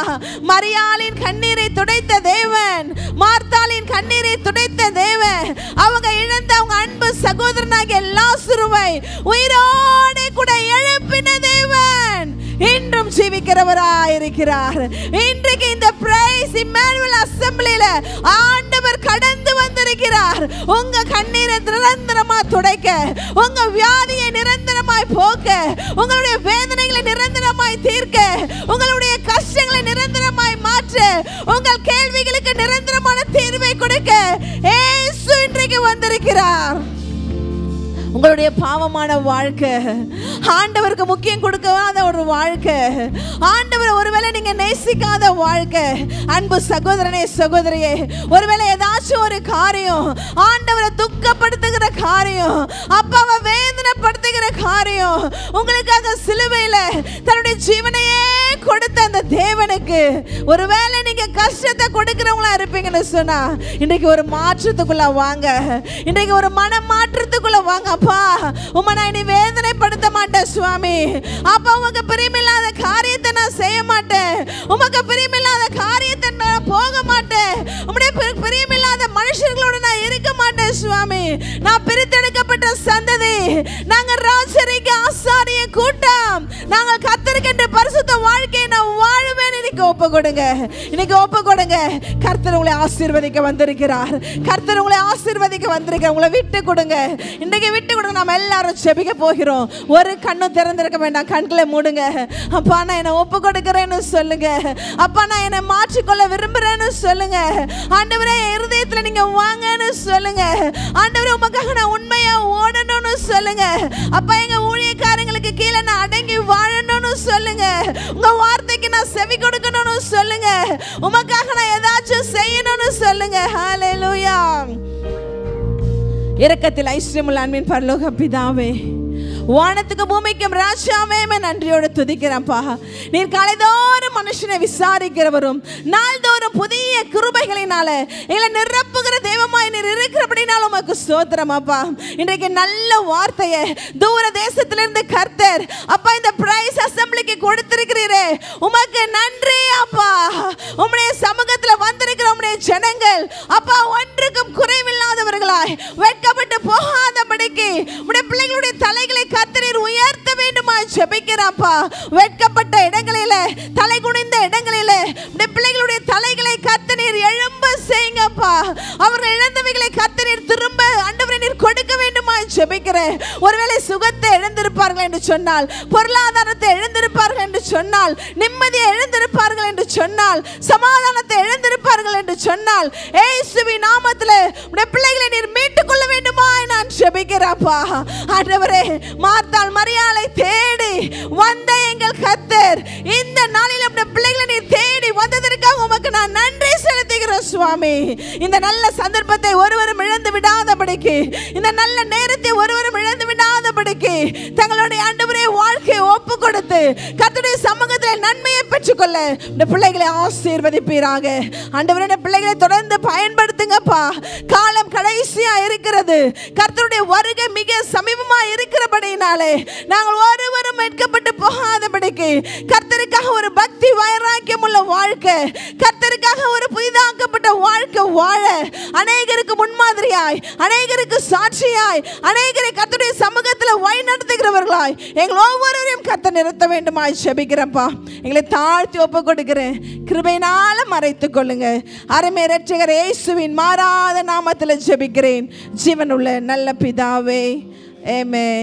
மரியாளின் கண்ணீரை துடைத்த தேவன், மார்த்தாளின் கண்ணீரை துடைத்த தேவன், அவங்க இழந்த அவங்க அன்பு சகோதரனாகிய லாசருவை உயிரோடு கூட எழுப்பின தேவன் இன்றும் ஜீவிக்கிறவராயிருக்கிறார். இன்றைக்கு இந்த பிரைஸ் இம்மானுவேல் அசெம்பிளில ஆண்டவர் கடந்து வந்திருக்கிறார். உங்க கண்ணீரை நிரந்தரமா துடைக்க, உங்க வியாதியை நிரந்தரமாய் போக்க, உங்களுடைய வேதனைகளை நிரந்தரமாய் தீர்க்க, உங்களுடைய கஷ்டங்களை நிரந்தரமாய் மாற்ற, உங்கள் கேள்விகளுக்கு நிரந்தரமான தீர்வை கொடுக்க இயேசு இன்றைக்கு வந்திருக்கிறார். உங்களுடைய பாவமான வாழ்க்கை, ஆண்டவருக்கு முக்கியம் கொடுக்காத ஒரு வாழ்க்கை, ஆண்டவர் ஒருவேளை நீங்க நேசிக்காத வாழ்க்கை, அன்பு சகோதரனே சகோதரியே, ஒருவேளை ஏதாச்சும் ஒரு காரியம் ஆண்டவரை துக்கப்படுத்துகிற காரியம், அப்பாவை வேதனைப்படுத்துகிற காரியம், உங்களுக்காக சிலுவையில தன்னுடைய ஜீவனையே கொடுத்த அந்த தேவனுக்கு ஒருவேளை நீங்க கஷ்டத்தை கொடுக்கிறவங்களா இருப்பீங்கன்னு சொன்னா, இன்றைக்கு ஒரு மாற்றத்துக்குள்ள வாங்க, இன்றைக்கு ஒரு மன மாற்றத்துக்குள்ள வாங்க. அப்பா, உம்மை நான் இனி வேதனைப்படுத்த மாட்டேன் சுவாமி. அப்பா, உமக்கு பிரியமில்லாத காரியத்தை நான் செய்ய மாட்டேன், உமக்கு பிரியமில்லாத காரியத்தை நான் போக மாட்டேன், உம்முடைய பிரியமில்லாத மனுஷர்களோடு நான் இருக்க மாட்டேன் சுவாமி. நான் பிரித்தெடுக்கப்பட்ட சந்ததி, நாங்கள் ராஜரிக ஆசாரிய கூட்டம், நாங்கள் கர்த்தருக்கென்று பரிசுத்த வாழ்க்கையை நான் வாழுவேன். இன்னைக்கு ஒப்பு கொடுங்க, இன்னைக்கு ஒப்பு கொடுங்க. கர்த்தர் உங்களை ஆசீர்வதிக்க வந்திருக்கிறார். கர்த்தர் உங்களை ஆசீர்வதிக்க வந்திருக்கிறார். உங்களை விட்டு கொடுங்க, இன்னைக்கு விட்டு கொடுங்க. நம்ம எல்லாரும் ஜெபிக்க போகிறோம். ஒரு கண்ணும் திறந்திருக்க வேண்டாம், கண்களை மூடுங்க. அப்பா நான் என்னை ஒப்பு கொடுக்கிறேன்னு சொல்லுங்க. அப்பா நான் என்னை மாற்றிக்கொள்ள விரும்புறேன்னு சொல்லுங்க. ஆண்டவரே இருதயத்துல நீங்க வாங்கன்னு சொல்லுங்க. ஆண்டவரே உமக்காக நான் உண்மையா ஓடணும்னு சொல்லுங்க. அப்பா எங்க ஊழியக்காரங்களுக்கு கீழே நான் அடங்கி வாழணும்னு சொல்லுங்க. உங்க வார்த்தைக்கு நான் செவி கொடுக்கணும்னு சொல்லுங்க. உமக்காக நான் ஏதாச்சும் செய்யணும்னு சொல்லுங்க. ஹல்லேலூயா. இரக்கத்தில் ஐஸ்வரியமுள்ள அன்பின் பரலோக பிதாவே, வானத்துக்கு பூமிக்கும் ராஜாவே நன்றியோடு துதிக்கிறேன்ப்பா. நீர் காலைதோறும் மனுஷனை விசாரிக்கிறவரும் நாள்தோறும் புதிய கிருபைகளினால எங்களை நிரப்புகிற தெய்வமாய் நீர் இருக்கிறபடினால உமக்கு ஸ்தோத்திரமாப்பா. இன்றைக்கு நல்ல வார்த்தையை தூர தேசத்திலிருந்து கர்த்தர் அப்பா இந்த பிரைஸ் அசம்பிளிக்கு கொடுத்திருக்கிறீரே, உமக்கு நன்றி அப்பா. உம்முடைய சமூகத்தில் வந்திருக்கிற உம்முடைய ஜனங்கள் அப்பா ஒன்றுக்கும் குறைவில்லாதவர்களாய் வெட்கப்பட்டு போகாதபடிக்கு உம்முடைய பிள்ளைகளுடைய தலைகளை கர்த்தர் உயர்த்த வேண்டுமா ஜெபிக்கிறேன்ப்பா. வெட்கப்பட்ட இடங்களிலே, தலை குனிந்த இடங்களிலே உம்முடைய பிள்ளைகளுடைய தலைகளை கர்த்தர் எழும்ப செய்யுங்கப்பா. அவர்கள் இழந்தவைகளை கர்த்தர் திரும்ப ஆண்டவரே நீர் கொடுக்க வேண்டுமா ஜெபிக்கிறேன். ஒருவேளை சுகத்தை இழந்திருப்பார்கள் என்று சொன்னால், பொருளாதாரத்தை இழந்திருப்பார்கள் என்று சொன்னால், நிம்மதியை இழந்திருப்பார்கள் என்று சொன்னால், சமாதானத்தை இழந்திருப்பார்கள் என்று சொன்னால், இயேசுவின் நாமத்திலே உம்முடைய பிள்ளைகளை நீர் மீட்டுக் கொள்ள வேண்டுமா நான் ஜெபிக்கிறேன்ப்பா. ஆண்டவரே மார்த்தாள் மரியாளை தேடி வந்த எங்கள் கர்த்தர் இந்த நாளில் நம்முடைய பிள்ளைகளை நீர் தேடி வந்ததற்காக உமக்கு நான் நன்றி செலுத்துகிறேன் சுவாமி. இந்த நல்ல சந்தர்ப்பத்தை ஒருவரும் இழந்து விடாதபடிக்கு, இந்த நல்ல நேரத்தை ஒருவரும் இழந்து விடாதபடிக்கு தங்களுடைய ஆண்டவரே வாழ்க்கையை ஒப்பு கொடுத்து கர்த்தருடைய சமூகத்தில் நன்மையை பெற்றுக்கொள்ள இந்த பிள்ளைகளை ஆசீர்வதிப்பீராக. ஆண்டவரே பிள்ளைகளை தொடர்ந்து பயன்படுத்துங்கப்பா. காலம் கடைசியா இருக்கிறது. கர்த்தருடைய வருகை மிக சமீபமா இருக்கிறபடினாலே நாங்கள் ஒருவரும் வெட்கப்பட்டு போகாதபடிக்கு கர்த்தருக்காக ஒரு பக்தி வைராக்கியம் உள்ள வாழ்க்கை, கர்த்தருக்காக ஒரு புதிதாக்கப்பட்ட வாழ்க்கை வாழ அநேகருக்கு முன்மாதிரியாய், அநேகருக்கு சாட்சியாய், அநேகரை கர்த்தருடைய சமூகத்தில் வழி நடத்துகிறவர்களாய் எங்கள் ஒவ்வொருவரையும் கர்த்தர் நிறுத்த வேண்டுமாய் ஜெபிக்கிறேன்ப்பா. எங்களை தாழ்த்தி ஒப்பு கொடுக்கிறேன். கிருபையினால மறைத்துக் கொள்ளுங்க. அருமை இரட்சகர் இயேசுவின் மாறாத நாமத்தில் ஜெபிக்கிறேன் ஜீவனுள்ள நல்ல பிதாவே. ஆமென்.